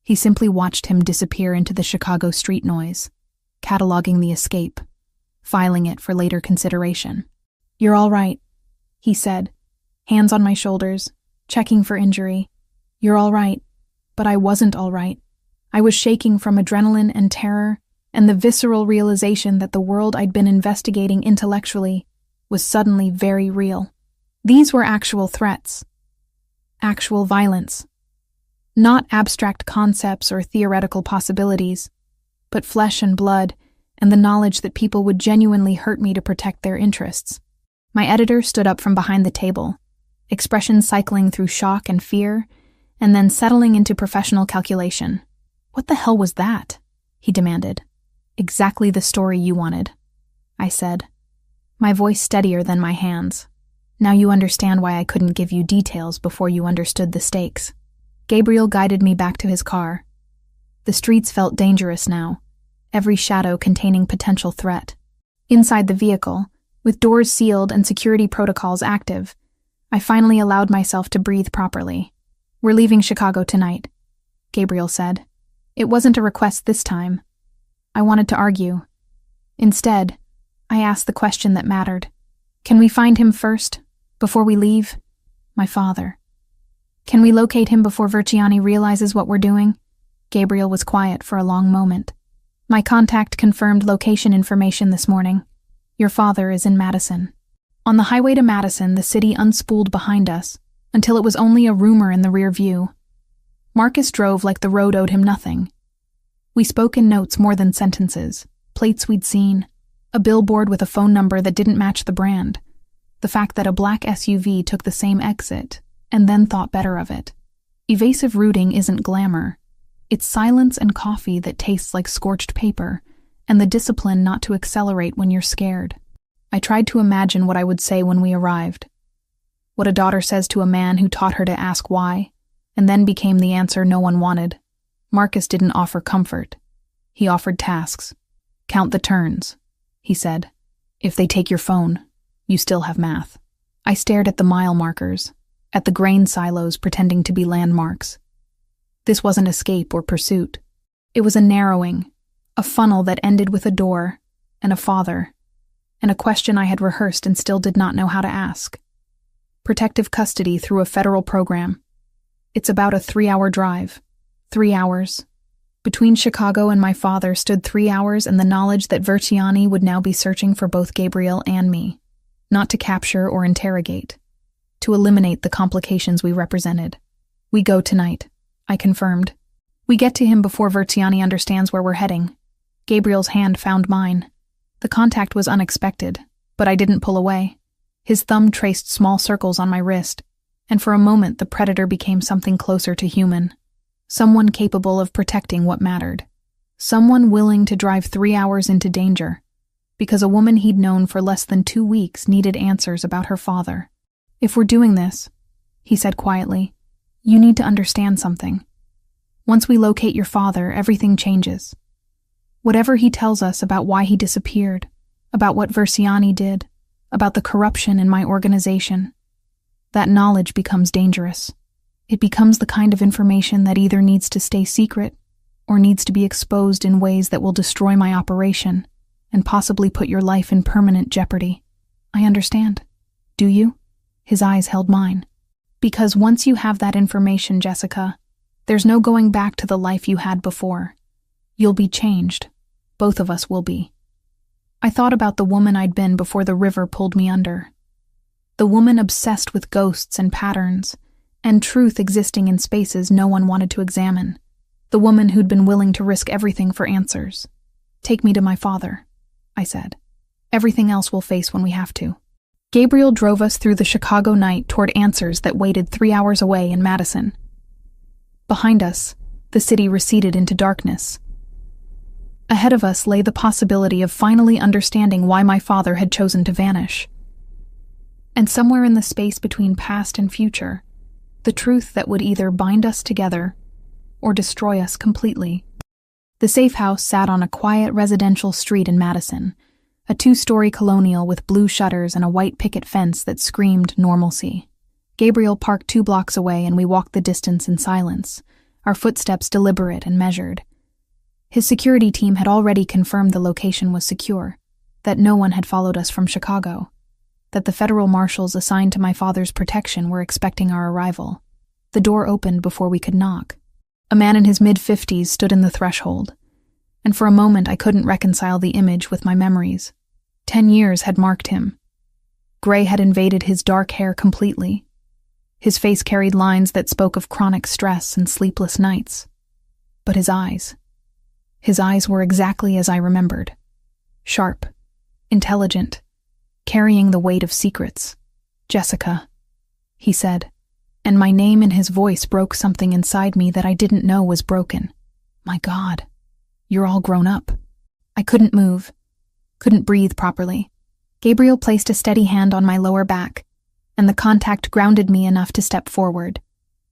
He simply watched him disappear into the Chicago street noise, cataloging the escape, filing it for later consideration. "You're all right," he said, hands on my shoulders, checking for injury. "You're all right." But I wasn't all right. I was shaking from adrenaline and terror, and the visceral realization that the world I'd been investigating intellectually was suddenly very real. These were actual threats. Actual violence. Not abstract concepts or theoretical possibilities, but flesh and blood, and the knowledge that people would genuinely hurt me to protect their interests. My editor stood up from behind the table, expressions cycling through shock and fear, and then settling into professional calculation. "What the hell was that?" he demanded. "Exactly the story you wanted," I said, my voice steadier than my hands. "Now you understand why I couldn't give you details before you understood the stakes." Gabriel guided me back to his car. The streets felt dangerous now, every shadow containing potential threat. Inside the vehicle, with doors sealed and security protocols active, I finally allowed myself to breathe properly. "We're leaving Chicago tonight," Gabriel said. It wasn't a request this time. I wanted to argue. Instead, I asked the question that mattered. "Can we find him first, before we leave?" "My father." "Can we locate him before Versiani realizes what we're doing?" Gabriel was quiet for a long moment. "My contact confirmed location information this morning. Your father is in Madison." On the highway to Madison, the city unspooled behind us, until it was only a rumor in the rear view. Marcus drove like the road owed him nothing. We spoke in notes more than sentences, plates we'd seen, a billboard with a phone number that didn't match the brand, the fact that a black SUV took the same exit, and then thought better of it. Evasive rooting isn't glamour. It's silence and coffee that tastes like scorched paper, and the discipline not to accelerate when you're scared. I tried to imagine what I would say when we arrived. What a daughter says to a man who taught her to ask why, and then became the answer no one wanted. Marcus didn't offer comfort. He offered tasks. "Count the turns," he said. "If they take your phone, you still have math." I stared at the mile markers, at the grain silos pretending to be landmarks. This wasn't escape or pursuit. It was a narrowing, a funnel that ended with a door, and a father, and a question I had rehearsed and still did not know how to ask. Protective custody through a federal program. It's about a 3-hour drive. 3 hours. Between Chicago and my father stood 3 hours and the knowledge that Verciani would now be searching for both Gabriel and me, not to capture or interrogate, to eliminate the complications we represented. We go tonight, I confirmed. We get to him before Verciani understands where we're heading. Gabriel's hand found mine. The contact was unexpected, but I didn't pull away. His thumb traced small circles on my wrist, and for a moment the predator became something closer to human. Someone capable of protecting what mattered. Someone willing to drive 3 hours into danger, because a woman he'd known for less than 2 weeks needed answers about her father. If we're doing this, he said quietly, you need to understand something. Once we locate your father, everything changes. Whatever he tells us about why he disappeared, about what Verciani did, about the corruption in my organization, that knowledge becomes dangerous. It becomes the kind of information that either needs to stay secret or needs to be exposed in ways that will destroy my operation and possibly put your life in permanent jeopardy. I understand. Do you? His eyes held mine. Because once you have that information, Jessica, there's no going back to the life you had before. You'll be changed. Both of us will be. I thought about the woman I'd been before the river pulled me under. The woman obsessed with ghosts and patterns, and truth existing in spaces no one wanted to examine. The woman who'd been willing to risk everything for answers. Take me to my father, I said. Everything else we'll face when we have to. Gabriel drove us through the Chicago night toward answers that waited 3 hours away in Madison. Behind us, the city receded into darkness. Ahead of us lay the possibility of finally understanding why my father had chosen to vanish. And somewhere in the space between past and future, the truth that would either bind us together or destroy us completely. The safe house sat on a quiet residential street in Madison, a 2-story colonial with blue shutters and a white picket fence that screamed normalcy. Gabriel parked 2 blocks away and we walked the distance in silence, our footsteps deliberate and measured. His security team had already confirmed the location was secure, that no one had followed us from Chicago, that the federal marshals assigned to my father's protection were expecting our arrival. The door opened before we could knock. A man in his mid-50s stood in the threshold, and for a moment I couldn't reconcile the image with my memories. 10 years had marked him. Gray had invaded his dark hair completely. His face carried lines that spoke of chronic stress and sleepless nights. But his eyes were exactly as I remembered. Sharp, intelligent, carrying the weight of secrets. Jessica, he said, and my name in his voice broke something inside me that I didn't know was broken. My God, you're all grown up. I couldn't move, couldn't breathe properly. Gabriel placed a steady hand on my lower back, and the contact grounded me enough to step forward.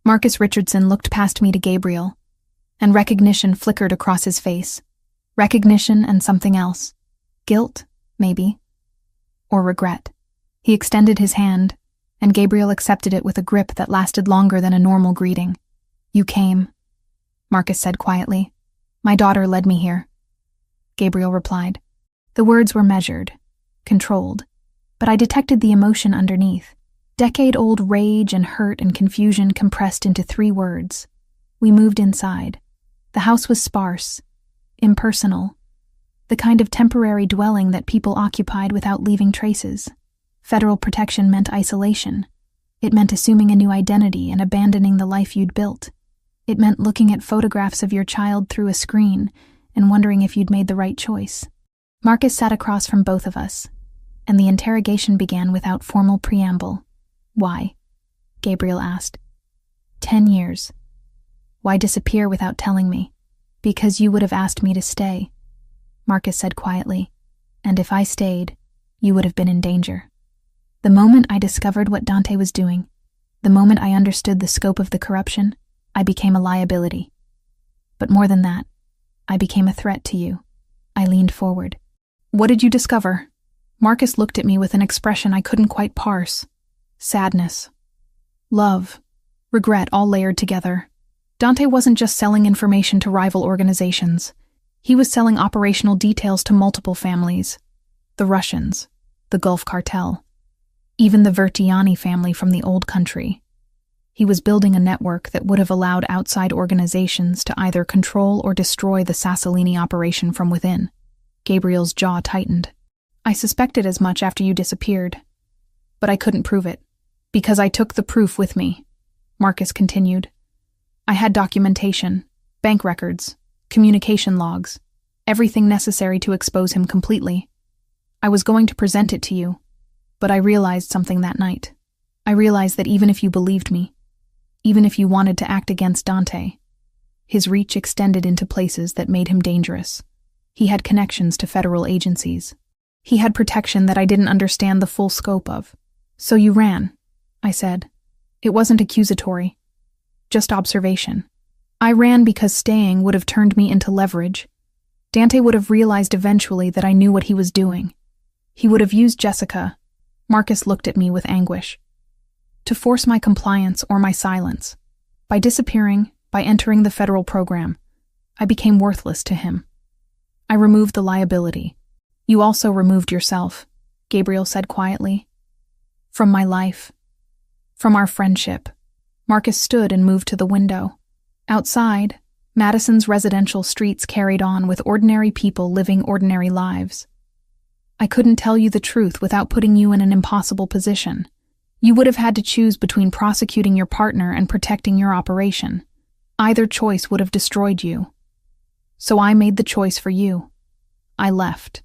Marcus Richardson looked past me to Gabriel, and recognition flickered across his face. Recognition and something else. Guilt, maybe. Or regret. He extended his hand, and Gabriel accepted it with a grip that lasted longer than a normal greeting. You came, Marcus said quietly. My daughter led me here. Gabriel replied. The words were measured, controlled, but I detected the emotion underneath. Decade-old rage and hurt and confusion compressed into 3 words. We moved inside. The house was sparse, impersonal, the kind of temporary dwelling that people occupied without leaving traces. Federal protection meant isolation. It meant assuming a new identity and abandoning the life you'd built. It meant looking at photographs of your child through a screen and wondering if you'd made the right choice. Marcus sat across from both of us, and the interrogation began without formal preamble. Why? Gabriel asked. 10 years. Why disappear without telling me? Because you would have asked me to stay, Marcus said quietly, and if I stayed, you would have been in danger. The moment I discovered what Dante was doing, the moment I understood the scope of the corruption, I became a liability. But more than that, I became a threat to you. I leaned forward. What did you discover? Marcus looked at me with an expression I couldn't quite parse. Sadness. Love. Regret all layered together. Dante wasn't just selling information to rival organizations. He was selling operational details to multiple families. The Russians, the Gulf Cartel, even the Verciani family from the old country. He was building a network that would have allowed outside organizations to either control or destroy the Sassolini operation from within. Gabriel's jaw tightened. I suspected as much after you disappeared, but I couldn't prove it, because I took the proof with me, Marcus continued. I had documentation, bank records, communication logs, everything necessary to expose him completely. I was going to present it to you, but I realized something that night. I realized that even if you believed me, even if you wanted to act against Dante, his reach extended into places that made him dangerous. He had connections to federal agencies. He had protection that I didn't understand the full scope of. So you ran, I said. It wasn't accusatory, just observation. I ran because staying would have turned me into leverage. Dante would have realized eventually that I knew what he was doing. He would have used Jessica. Marcus looked at me with anguish. To force my compliance or my silence. By disappearing, by entering the federal program, I became worthless to him. I removed the liability. You also removed yourself, Gabriel said quietly. From my life. From our friendship. Marcus stood and moved to the window. Outside, Madison's residential streets carried on with ordinary people living ordinary lives. I couldn't tell you the truth without putting you in an impossible position. You would have had to choose between prosecuting your partner and protecting your operation. Either choice would have destroyed you. So I made the choice for you. I left.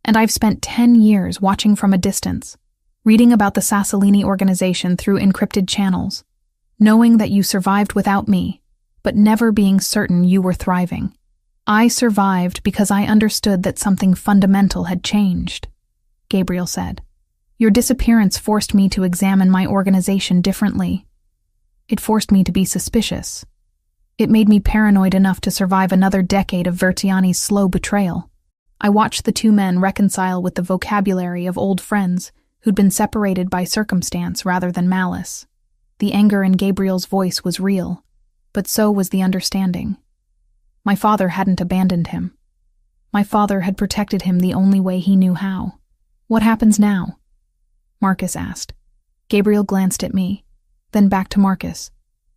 And I've spent 10 years watching from a distance, reading about the Sassolini organization through encrypted channels, knowing that you survived without me, but never being certain you were thriving. I survived because I understood that something fundamental had changed, Gabriel said. Your disappearance forced me to examine my organization differently. It forced me to be suspicious. It made me paranoid enough to survive another decade of Vertiani's slow betrayal. I watched the two men reconcile with the vocabulary of old friends who'd been separated by circumstance rather than malice. The anger in Gabriel's voice was real, but so was the understanding. My father hadn't abandoned him. My father had protected him the only way he knew how. What happens now? Marcus asked. Gabriel glanced at me, then back to Marcus.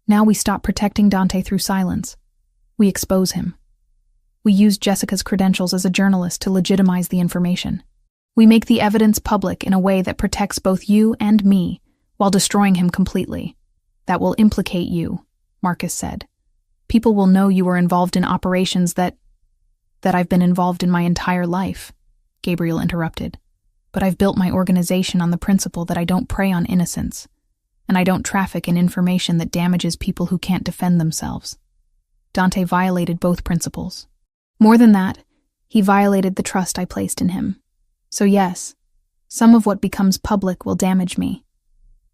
Now we stop protecting Dante through silence. We expose him. We use Jessica's credentials as a journalist to legitimize the information. We make the evidence public in a way that protects both you and me while destroying him completely. That will implicate you, Marcus said. People will know you were involved in operations that I've been involved in my entire life, Gabriel interrupted. But I've built my organization on the principle that I don't prey on innocents, and I don't traffic in information that damages people who can't defend themselves. Dante violated both principles. More than that, he violated the trust I placed in him. So yes, some of what becomes public will damage me,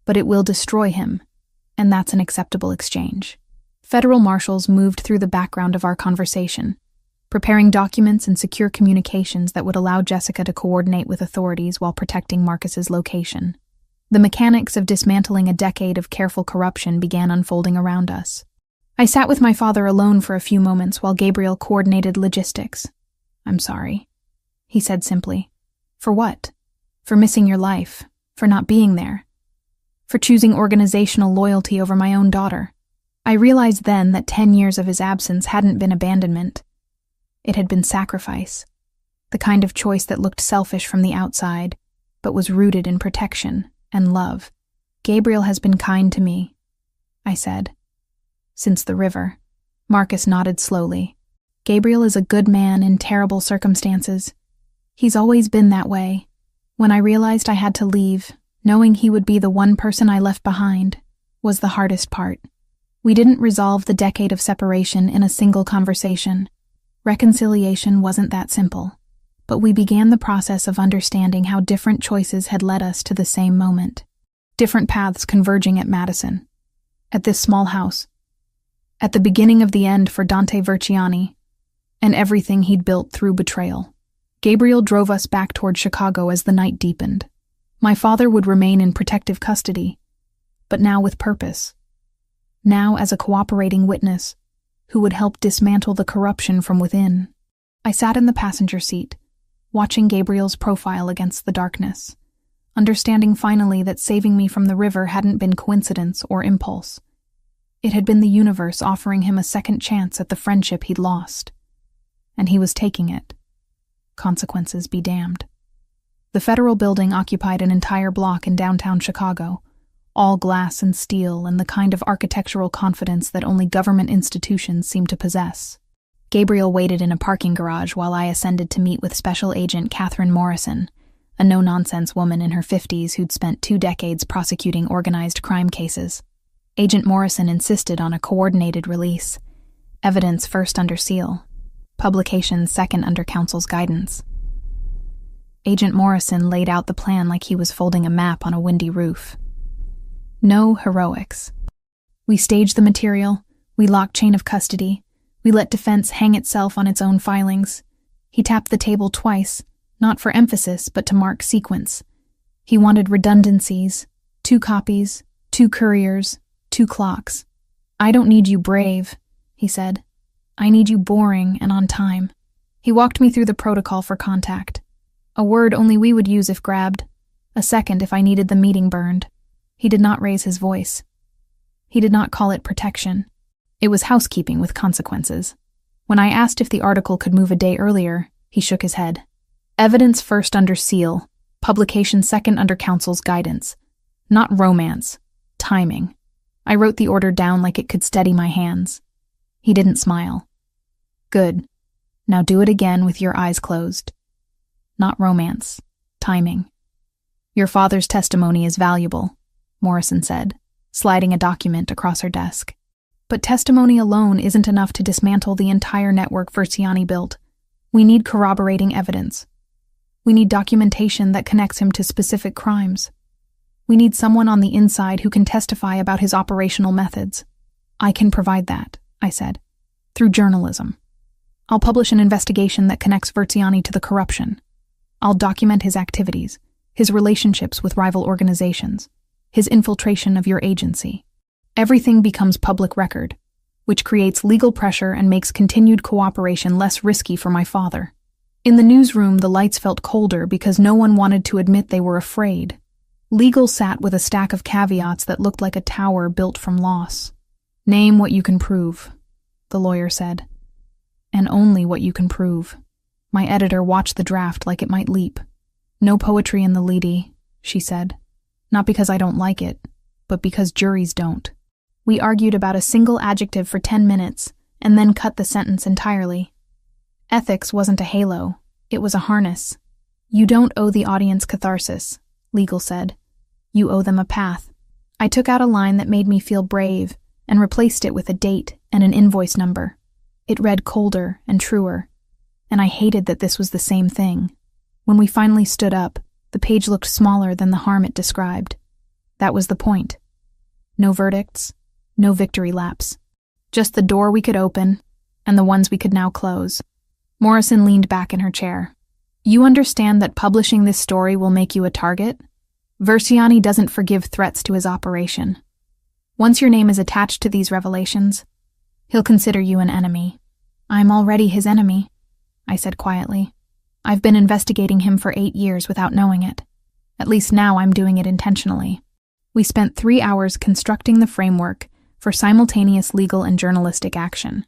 but it will destroy him, and that's an acceptable exchange. Federal marshals moved through the background of our conversation, preparing documents and secure communications that would allow Jessica to coordinate with authorities while protecting Marcus's location. The mechanics of dismantling a decade of careful corruption began unfolding around us. I sat with my father alone for a few moments while Gabriel coordinated logistics. I'm sorry, he said simply. For what? For missing your life, for not being there, for choosing organizational loyalty over my own daughter. I realized then that 10 years of his absence hadn't been abandonment. It had been sacrifice, the kind of choice that looked selfish from the outside, but was rooted in protection and love. Gabriel has been kind to me, I said. Since the river. Marcus nodded slowly. Gabriel is a good man in terrible circumstances. He's always been that way. When I realized I had to leave, knowing he would be the one person I left behind, was the hardest part. We didn't resolve the decade of separation in a single conversation. Reconciliation wasn't that simple, but we began the process of understanding how different choices had led us to the same moment. Different paths converging at Madison, at this small house, at the beginning of the end for Dante Verciani, and everything he'd built through betrayal. Gabriel drove us back toward Chicago as the night deepened. My father would remain in protective custody, but now with purpose. Now as a cooperating witness who would help dismantle the corruption from within. I sat in the passenger seat, watching Gabriel's profile against the darkness, understanding finally that saving me from the river hadn't been coincidence or impulse. It had been the universe offering him a second chance at the friendship he'd lost. And he was taking it. Consequences be damned. The federal building occupied an entire block in downtown Chicago, all glass and steel and the kind of architectural confidence that only government institutions seem to possess. Gabriel waited in a parking garage while I ascended to meet with Special Agent Catherine Morrison, a no-nonsense woman in her 50s who'd spent 2 decades prosecuting organized crime cases. Agent Morrison insisted on a coordinated release, evidence first under seal, publication second under counsel's guidance. Agent Morrison laid out the plan like he was folding a map on a windy roof. No heroics. We staged the material, we locked chain of custody, we let defense hang itself on its own filings. He tapped the table twice, not for emphasis but to mark sequence. He wanted redundancies, 2 copies, 2 couriers, 2 clocks. I don't need you brave, he said. I need you boring and on time. He walked me through the protocol for contact. A word only we would use if grabbed, a second if I needed the meeting burned. He did not raise his voice. He did not call it protection. It was housekeeping with consequences. When I asked if the article could move a day earlier, he shook his head. Evidence first under seal, publication second under counsel's guidance. Not romance, timing. I wrote the order down like it could steady my hands. He didn't smile. Good. Now do it again with your eyes closed. Not romance, timing. Your father's testimony is valuable, Morrison said, sliding a document across her desk. But testimony alone isn't enough to dismantle the entire network Versiani built. We need corroborating evidence. We need documentation that connects him to specific crimes. We need someone on the inside who can testify about his operational methods. I can provide that, I said, through journalism. I'll publish an investigation that connects Versiani to the corruption. I'll document his activities, his relationships with rival organizations, his infiltration of your agency. Everything becomes public record, which creates legal pressure and makes continued cooperation less risky for my father. In the newsroom, the lights felt colder because no one wanted to admit they were afraid. Legal sat with a stack of caveats that looked like a tower built from loss. Name what you can prove, the lawyer said. And only what you can prove. My editor watched the draft like it might leap. No poetry in the leady, she said. Not because I don't like it, but because juries don't. We argued about a single adjective for 10 minutes, and then cut the sentence entirely. Ethics wasn't a halo, it was a harness. You don't owe the audience catharsis, legal said. You owe them a path. I took out a line that made me feel brave and replaced it with a date and an invoice number. It read colder and truer, and I hated that this was the same thing. When we finally stood up, the page looked smaller than the harm it described. That was the point. No verdicts, no victory laps. Just the door we could open, and the ones we could now close. Morrison leaned back in her chair. You understand that publishing this story will make you a target? Versiani doesn't forgive threats to his operation. Once your name is attached to these revelations, he'll consider you an enemy. I'm already his enemy, I said quietly. I've been investigating him for 8 years without knowing it. At least now I'm doing it intentionally. We spent 3 hours constructing the framework for simultaneous legal and journalistic action.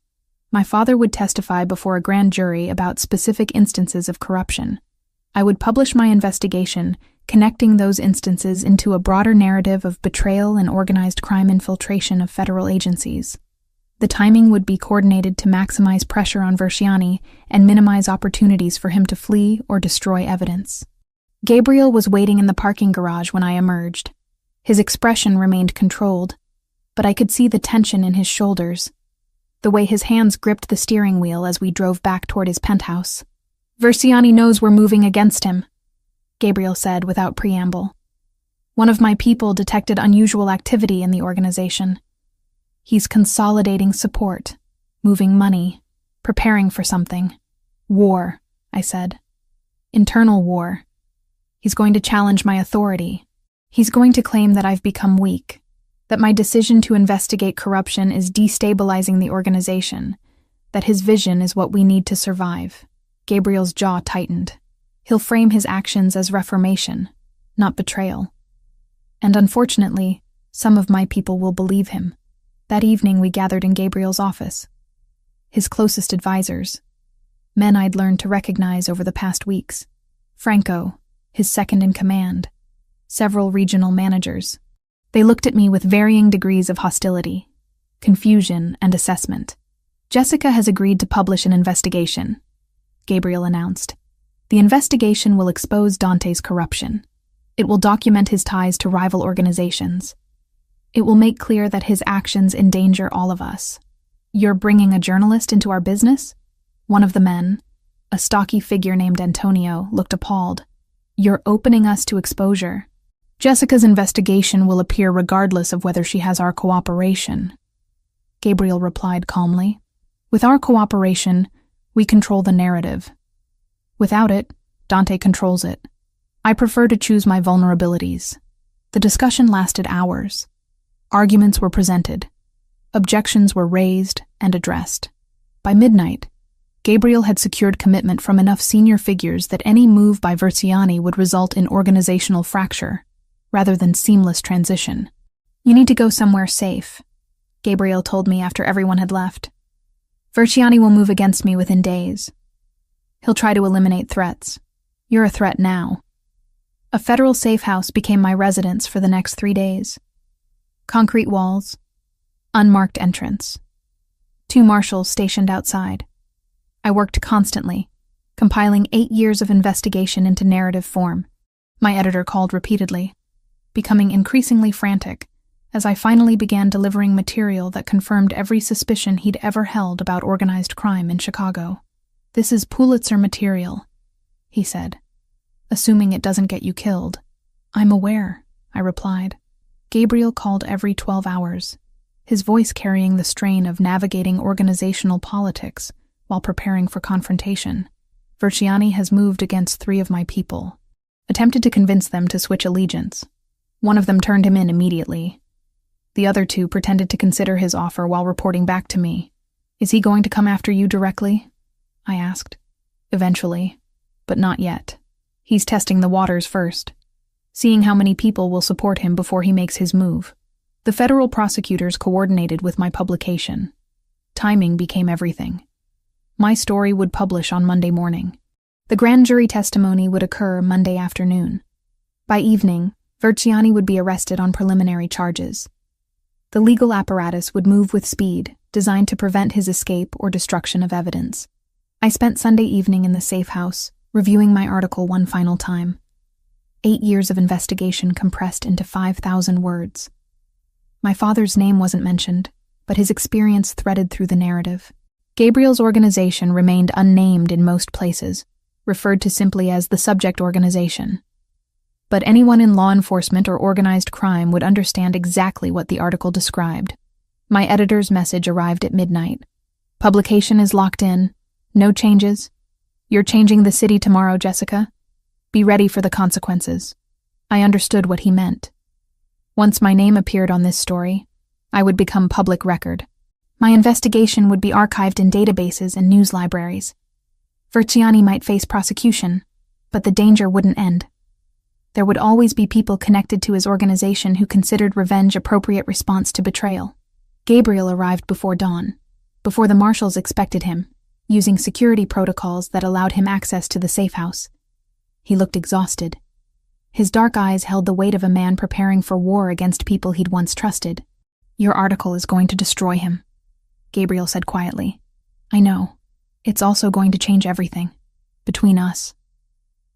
My father would testify before a grand jury about specific instances of corruption. I would publish my investigation, connecting those instances into a broader narrative of betrayal and organized crime infiltration of federal agencies. The timing would be coordinated to maximize pressure on Versiani and minimize opportunities for him to flee or destroy evidence. Gabriel was waiting in the parking garage when I emerged. His expression remained controlled, but I could see the tension in his shoulders, the way his hands gripped the steering wheel as we drove back toward his penthouse. Versiani knows we're moving against him, Gabriel said without preamble. One of my people detected unusual activity in the organization. He's consolidating support, moving money, preparing for something. War, I said. Internal war. He's going to challenge my authority. He's going to claim that I've become weak, that my decision to investigate corruption is destabilizing the organization, that his vision is what we need to survive. Gabriel's jaw tightened. He'll frame his actions as reformation, not betrayal. And unfortunately, some of my people will believe him. That evening we gathered in Gabriel's office. His closest advisors, men I'd learned to recognize over the past weeks. Franco, his second-in-command, several regional managers. They looked at me with varying degrees of hostility, confusion, and assessment. Jessica has agreed to publish an investigation, Gabriel announced. The investigation will expose Dante's corruption. It will document his ties to rival organizations. It will make clear that his actions endanger all of us. You're bringing a journalist into our business? One of the men, a stocky figure named Antonio, looked appalled. You're opening us to exposure. Jessica's investigation will appear regardless of whether she has our cooperation, Gabriel replied calmly. With our cooperation, we control the narrative. Without it, Dante controls it. I prefer to choose my vulnerabilities. The discussion lasted hours. Arguments were presented. Objections were raised and addressed. By midnight, Gabriel had secured commitment from enough senior figures that any move by Verziani would result in organizational fracture, rather than seamless transition. You need to go somewhere safe, Gabriel told me after everyone had left. Verziani will move against me within days. He'll try to eliminate threats. You're a threat now. A federal safe house became my residence for the next 3 days. Concrete walls, unmarked entrance. 2 marshals stationed outside. I worked constantly, compiling 8 years of investigation into narrative form. My editor called repeatedly, becoming increasingly frantic as I finally began delivering material that confirmed every suspicion he'd ever held about organized crime in Chicago. This is Pulitzer material, he said, assuming it doesn't get you killed. I'm aware, I replied. Gabriel called every 12 hours, his voice carrying the strain of navigating organizational politics while preparing for confrontation. Verziani has moved against 3 of my people, attempted to convince them to switch allegiance. One of them turned him in immediately. The other 2 pretended to consider his offer while reporting back to me. Is he going to come after you directly? I asked. Eventually, but not yet. He's testing the waters first, seeing how many people will support him before he makes his move. The federal prosecutors coordinated with my publication. Timing became everything. My story would publish on Monday morning. The grand jury testimony would occur Monday afternoon. By evening, Verziani would be arrested on preliminary charges. The legal apparatus would move with speed, designed to prevent his escape or destruction of evidence. I spent Sunday evening in the safe house, reviewing my article one final time. 8 years of investigation compressed into 5,000 words. My father's name wasn't mentioned, but his experience threaded through the narrative. Gabriel's organization remained unnamed in most places, referred to simply as the subject organization. But anyone in law enforcement or organized crime would understand exactly what the article described. My editor's message arrived at midnight. Publication is locked in. No changes. You're changing the city tomorrow, Jessica. Be ready for the consequences. I understood what he meant. Once my name appeared on this story, I would become public record. My investigation would be archived in databases and news libraries. Verziani might face prosecution, but the danger wouldn't end. There would always be people connected to his organization who considered revenge appropriate response to betrayal. Gabriel arrived before dawn, before the marshals expected him, using security protocols that allowed him access to the safe house. He looked exhausted. His dark eyes held the weight of a man preparing for war against people he'd once trusted. Your article is going to destroy him, Gabriel said quietly. I know. It's also going to change everything. Between us.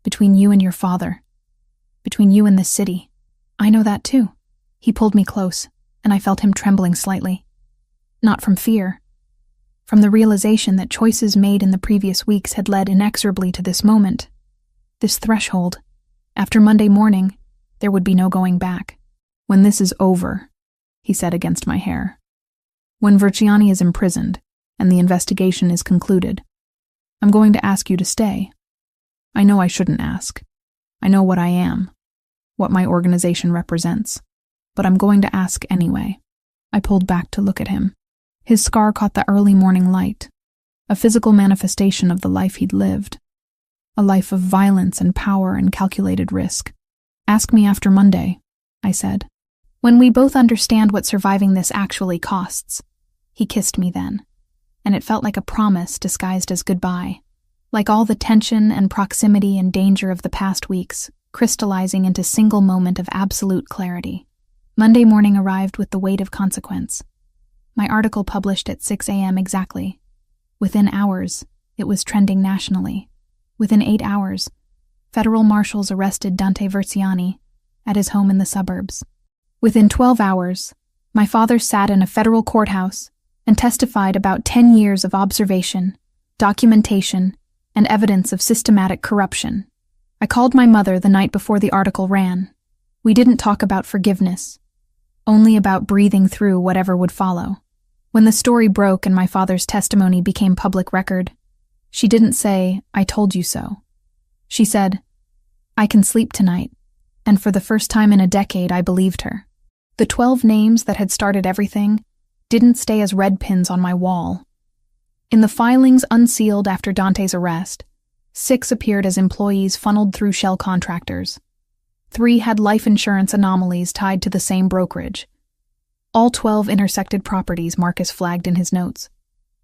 Between you and your father. Between you and this city. I know that too. He pulled me close, and I felt him trembling slightly. Not from fear. From the realization that choices made in the previous weeks had led inexorably to this moment. This threshold. After Monday morning, there would be no going back. When this is over, he said against my hair. When Verziani is imprisoned, and the investigation is concluded, I'm going to ask you to stay. I know I shouldn't ask. I know what I am, what my organization represents, but I'm going to ask anyway. I pulled back to look at him. His scar caught the early morning light, a physical manifestation of the life he'd lived, a life of violence and power and calculated risk. Ask me after Monday, I said. When we both understand what surviving this actually costs. He kissed me then, and it felt like a promise disguised as goodbye, like all the tension and proximity and danger of the past weeks, crystallizing into single moment of absolute clarity. Monday morning arrived with the weight of consequence. My article published at 6 a.m. exactly. Within hours, it was trending nationally. Within 8 hours, federal marshals arrested Dante Verziani at his home in the suburbs. Within 12 hours, my father sat in a federal courthouse and testified about 10 years of observation, documentation, and evidence of systematic corruption. I called my mother the night before the article ran. We didn't talk about forgiveness, only about breathing through whatever would follow. When the story broke and my father's testimony became public record, she didn't say, "I told you so." She said, "I can sleep tonight," and for the first time in a decade I believed her. The 12 names that had started everything didn't stay as red pins on my wall. In the filings unsealed after Dante's arrest, 6 appeared as employees funneled through shell contractors. 3 had life insurance anomalies tied to the same brokerage. All 12 intersected properties, Marcus flagged in his notes.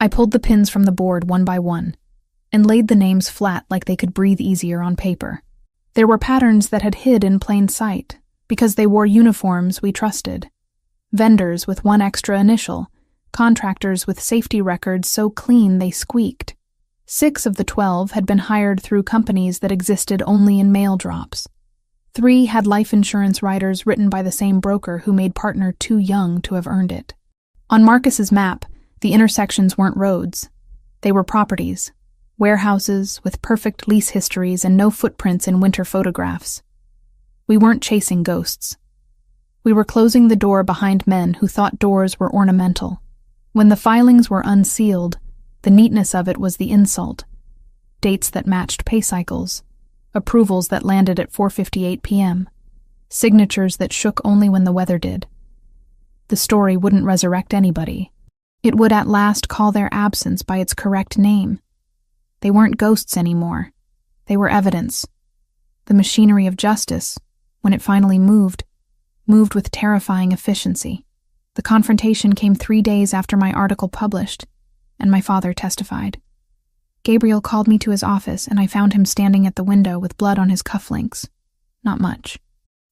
I pulled the pins from the board one by one and laid the names flat like they could breathe easier on paper. There were patterns that had hid in plain sight because they wore uniforms we trusted. Vendors with one extra initial, contractors with safety records so clean they squeaked. 6 of the 12 had been hired through companies that existed only in mail drops. 3 had life insurance riders written by the same broker who made partner too young to have earned it. On Marcus's map, the intersections weren't roads. They were properties, warehouses with perfect lease histories and no footprints in winter photographs. We weren't chasing ghosts. We were closing the door behind men who thought doors were ornamental. When the filings were unsealed, the neatness of it was the insult. Dates that matched pay cycles, approvals that landed at 4:58 p.m., signatures that shook only when the weather did. The story wouldn't resurrect anybody. It would at last call their absence by its correct name. They weren't ghosts anymore. They were evidence. The machinery of justice, when it finally moved with terrifying efficiency. The confrontation came 3 days after my article published, and my father testified. Gabriel called me to his office, and I found him standing at the window with blood on his cufflinks. Not much.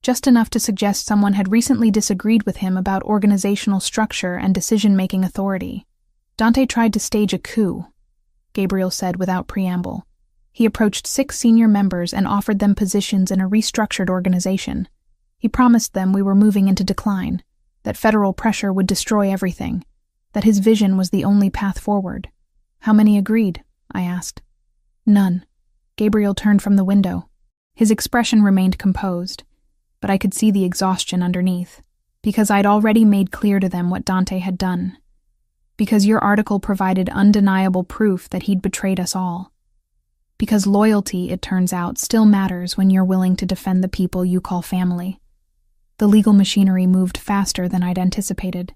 Just enough to suggest someone had recently disagreed with him about organizational structure and decision-making authority. Dante tried to stage a coup, Gabriel said without preamble. He approached 6 senior members and offered them positions in a restructured organization. He promised them we were moving into decline, that federal pressure would destroy everything, that his vision was the only path forward. How many agreed? I asked. None. Gabriel turned from the window. His expression remained composed, but I could see the exhaustion underneath, because I'd already made clear to them what Dante had done. Because your article provided undeniable proof that he'd betrayed us all. Because loyalty, it turns out, still matters when you're willing to defend the people you call family. The legal machinery moved faster than I'd anticipated.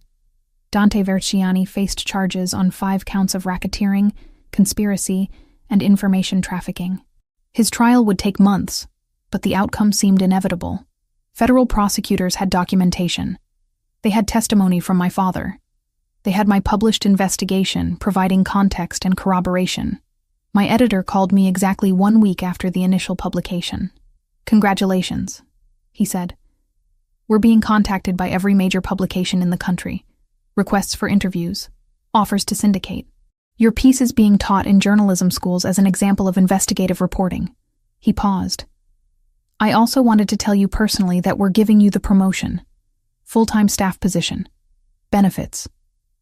Dante Verziani faced charges on 5 counts of racketeering, conspiracy, and information trafficking. His trial would take months, but the outcome seemed inevitable. Federal prosecutors had documentation. They had testimony from my father. They had my published investigation providing context and corroboration. My editor called me exactly 1 week after the initial publication. "Congratulations," he said. "We're being contacted by every major publication in the country. Requests for interviews, offers to syndicate. Your piece is being taught in journalism schools as an example of investigative reporting." He paused. "I also wanted to tell you personally that we're giving you the promotion. Full-time staff position. Benefits.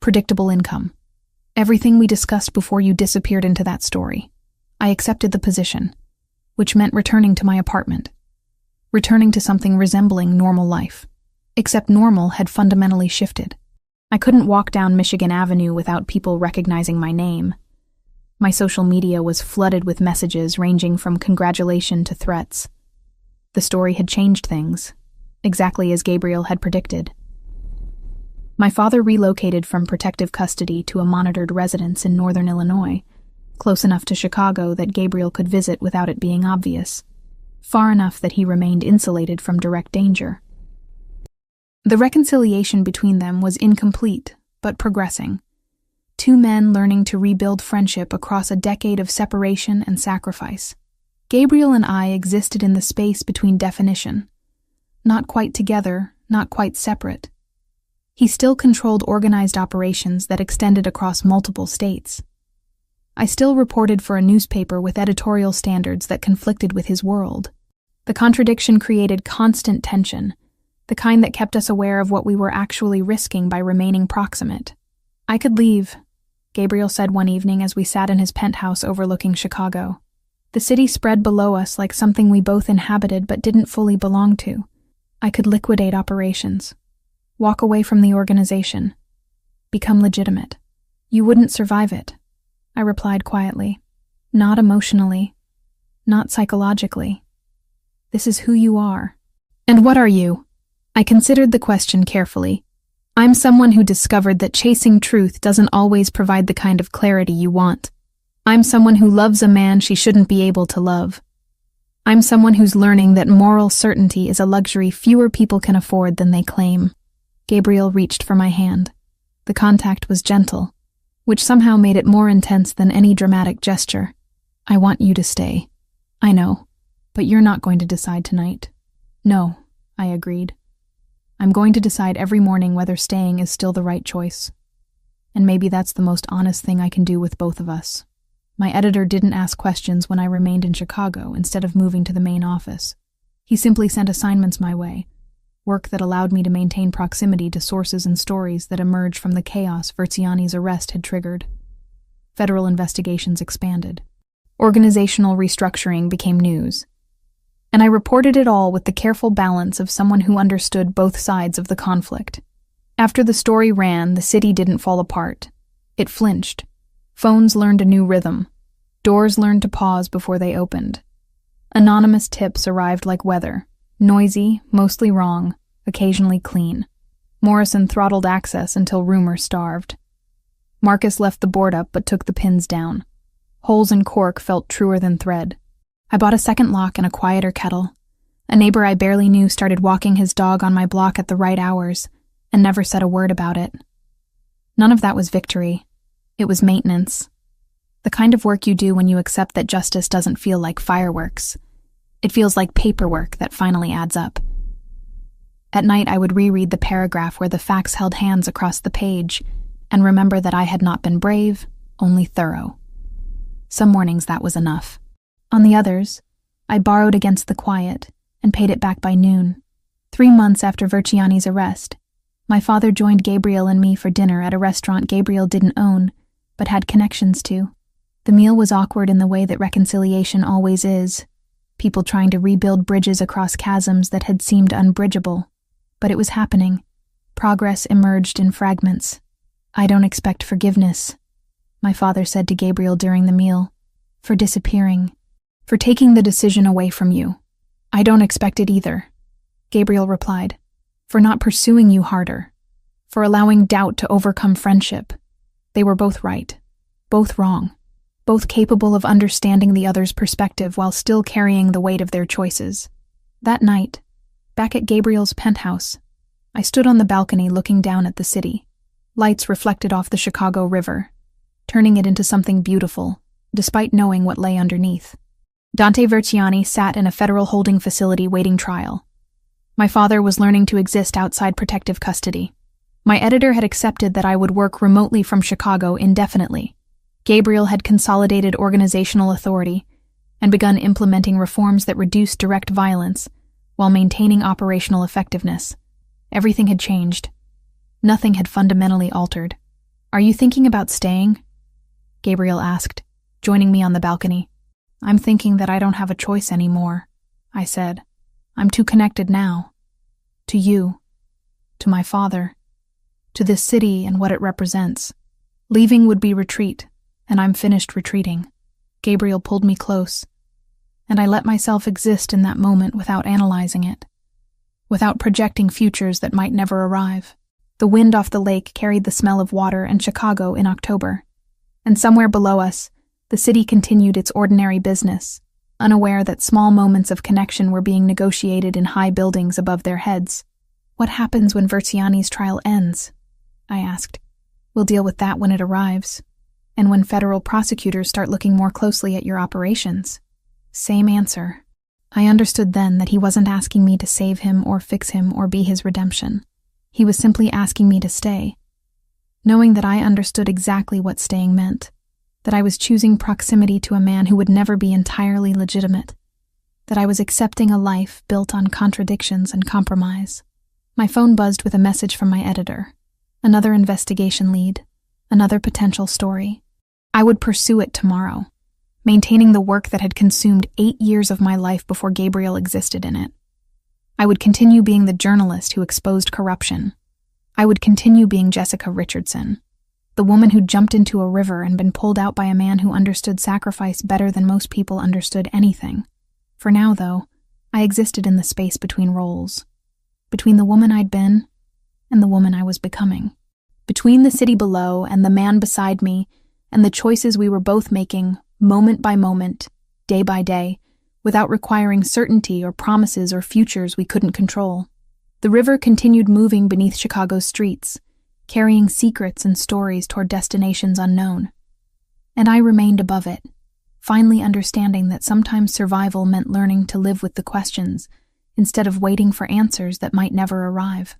Predictable income. Everything we discussed before you disappeared into that story. I accepted the position, which meant returning to my apartment. Returning to something resembling normal life. Except normal had fundamentally shifted. I couldn't walk down Michigan Avenue without people recognizing my name. My social media was flooded with messages ranging from congratulation to threats. The story had changed things, exactly as Gabriel had predicted. My father relocated from protective custody to a monitored residence in northern Illinois, close enough to Chicago that Gabriel could visit without it being obvious, far enough that he remained insulated from direct danger. The reconciliation between them was incomplete, but progressing. Two men learning to rebuild friendship across a decade of separation and sacrifice. Gabriel and I existed in the space between definition. Not quite together, not quite separate. He still controlled organized operations that extended across multiple states. I still reported for a newspaper with editorial standards that conflicted with his world. The contradiction created constant tension, the kind that kept us aware of what we were actually risking by remaining proximate. "I could leave," Gabriel said one evening as we sat in his penthouse overlooking Chicago. The city spread below us like something we both inhabited but didn't fully belong to. I could liquidate operations, walk away from the organization, become legitimate. "You wouldn't survive it," I replied quietly. "Not emotionally, not psychologically. This is who you are." "And what are you?" I considered the question carefully. "I'm someone who discovered that chasing truth doesn't always provide the kind of clarity you want. I'm someone who loves a man she shouldn't be able to love. I'm someone who's learning that moral certainty is a luxury fewer people can afford than they claim." Gabriel reached for my hand. The contact was gentle, which somehow made it more intense than any dramatic gesture. "I want you to stay. I know, but you're not going to decide tonight." "No," I agreed. "I'm going to decide every morning whether staying is still the right choice. And maybe that's the most honest thing I can do with both of us." My editor didn't ask questions when I remained in Chicago instead of moving to the main office. He simply sent assignments my way, work that allowed me to maintain proximity to sources and stories that emerged from the chaos Verziani's arrest had triggered. Federal investigations expanded. Organizational restructuring became news. And I reported it all with the careful balance of someone who understood both sides of the conflict. After the story ran, the city didn't fall apart. It flinched. Phones learned a new rhythm. Doors learned to pause before they opened. Anonymous tips arrived like weather. Noisy, mostly wrong, occasionally clean. Morrison throttled access until rumor starved. Marcus left the board up but took the pins down. Holes in cork felt truer than thread. I bought a second lock and a quieter kettle. A neighbor I barely knew started walking his dog on my block at the right hours and never said a word about it. None of that was victory. It was maintenance. The kind of work you do when you accept that justice doesn't feel like fireworks. It feels like paperwork that finally adds up. At night, I would reread the paragraph where the facts held hands across the page and remember that I had not been brave, only thorough. Some mornings that was enough. On the others, I borrowed against the quiet and paid it back by noon. 3 months after Verziani's arrest, my father joined Gabriel and me for dinner at a restaurant Gabriel didn't own, but had connections to. The meal was awkward in the way that reconciliation always is, people trying to rebuild bridges across chasms that had seemed unbridgeable. But it was happening. Progress emerged in fragments. "I don't expect forgiveness," my father said to Gabriel during the meal, "for disappearing, for taking the decision away from you." "I don't expect it either," Gabriel replied, "for not pursuing you harder, for allowing doubt to overcome friendship." They were both right, both wrong, both capable of understanding the other's perspective while still carrying the weight of their choices. That night, back at Gabriel's penthouse, I stood on the balcony looking down at the city. Lights reflected off the Chicago River, turning it into something beautiful, despite knowing what lay underneath. Dante Verziani sat in a federal holding facility waiting trial. My father was learning to exist outside protective custody. My editor had accepted that I would work remotely from Chicago indefinitely. Gabriel had consolidated organizational authority and begun implementing reforms that reduced direct violence while maintaining operational effectiveness. Everything had changed. Nothing had fundamentally altered. "Are you thinking about staying?" Gabriel asked, joining me on the balcony. "I'm thinking that I don't have a choice anymore," I said. "I'm too connected now. To you. To my father. To this city and what it represents. Leaving would be retreat, and I'm finished retreating." Gabriel pulled me close, and I let myself exist in that moment without analyzing it, without projecting futures that might never arrive. The wind off the lake carried the smell of water and Chicago in October, and somewhere below us, the city continued its ordinary business, unaware that small moments of connection were being negotiated in high buildings above their heads. What happens when Verziani's trial ends? I asked. We'll deal with that when it arrives. And when federal prosecutors start looking more closely at your operations. Same answer. I understood then that he wasn't asking me to save him or fix him or be his redemption. He was simply asking me to stay. Knowing that I understood exactly what staying meant, that I was choosing proximity to a man who would never be entirely legitimate, that I was accepting a life built on contradictions and compromise. My phone buzzed with a message from my editor. Another investigation lead, another potential story. I would pursue it tomorrow, maintaining the work that had consumed 8 years of my life before Gabriel existed in it. I would continue being the journalist who exposed corruption. I would continue being Jessica Richardson, the woman who jumped into a river and been pulled out by a man who understood sacrifice better than most people understood anything. For now, though, I existed in the space between roles, between the woman I'd been and the woman I was becoming, between the city below and the man beside me and the choices we were both making moment by moment, day by day, without requiring certainty or promises or futures we couldn't control. The river continued moving beneath Chicago's streets, carrying secrets and stories toward destinations unknown. And I remained above it, finally understanding that sometimes survival meant learning to live with the questions instead of waiting for answers that might never arrive.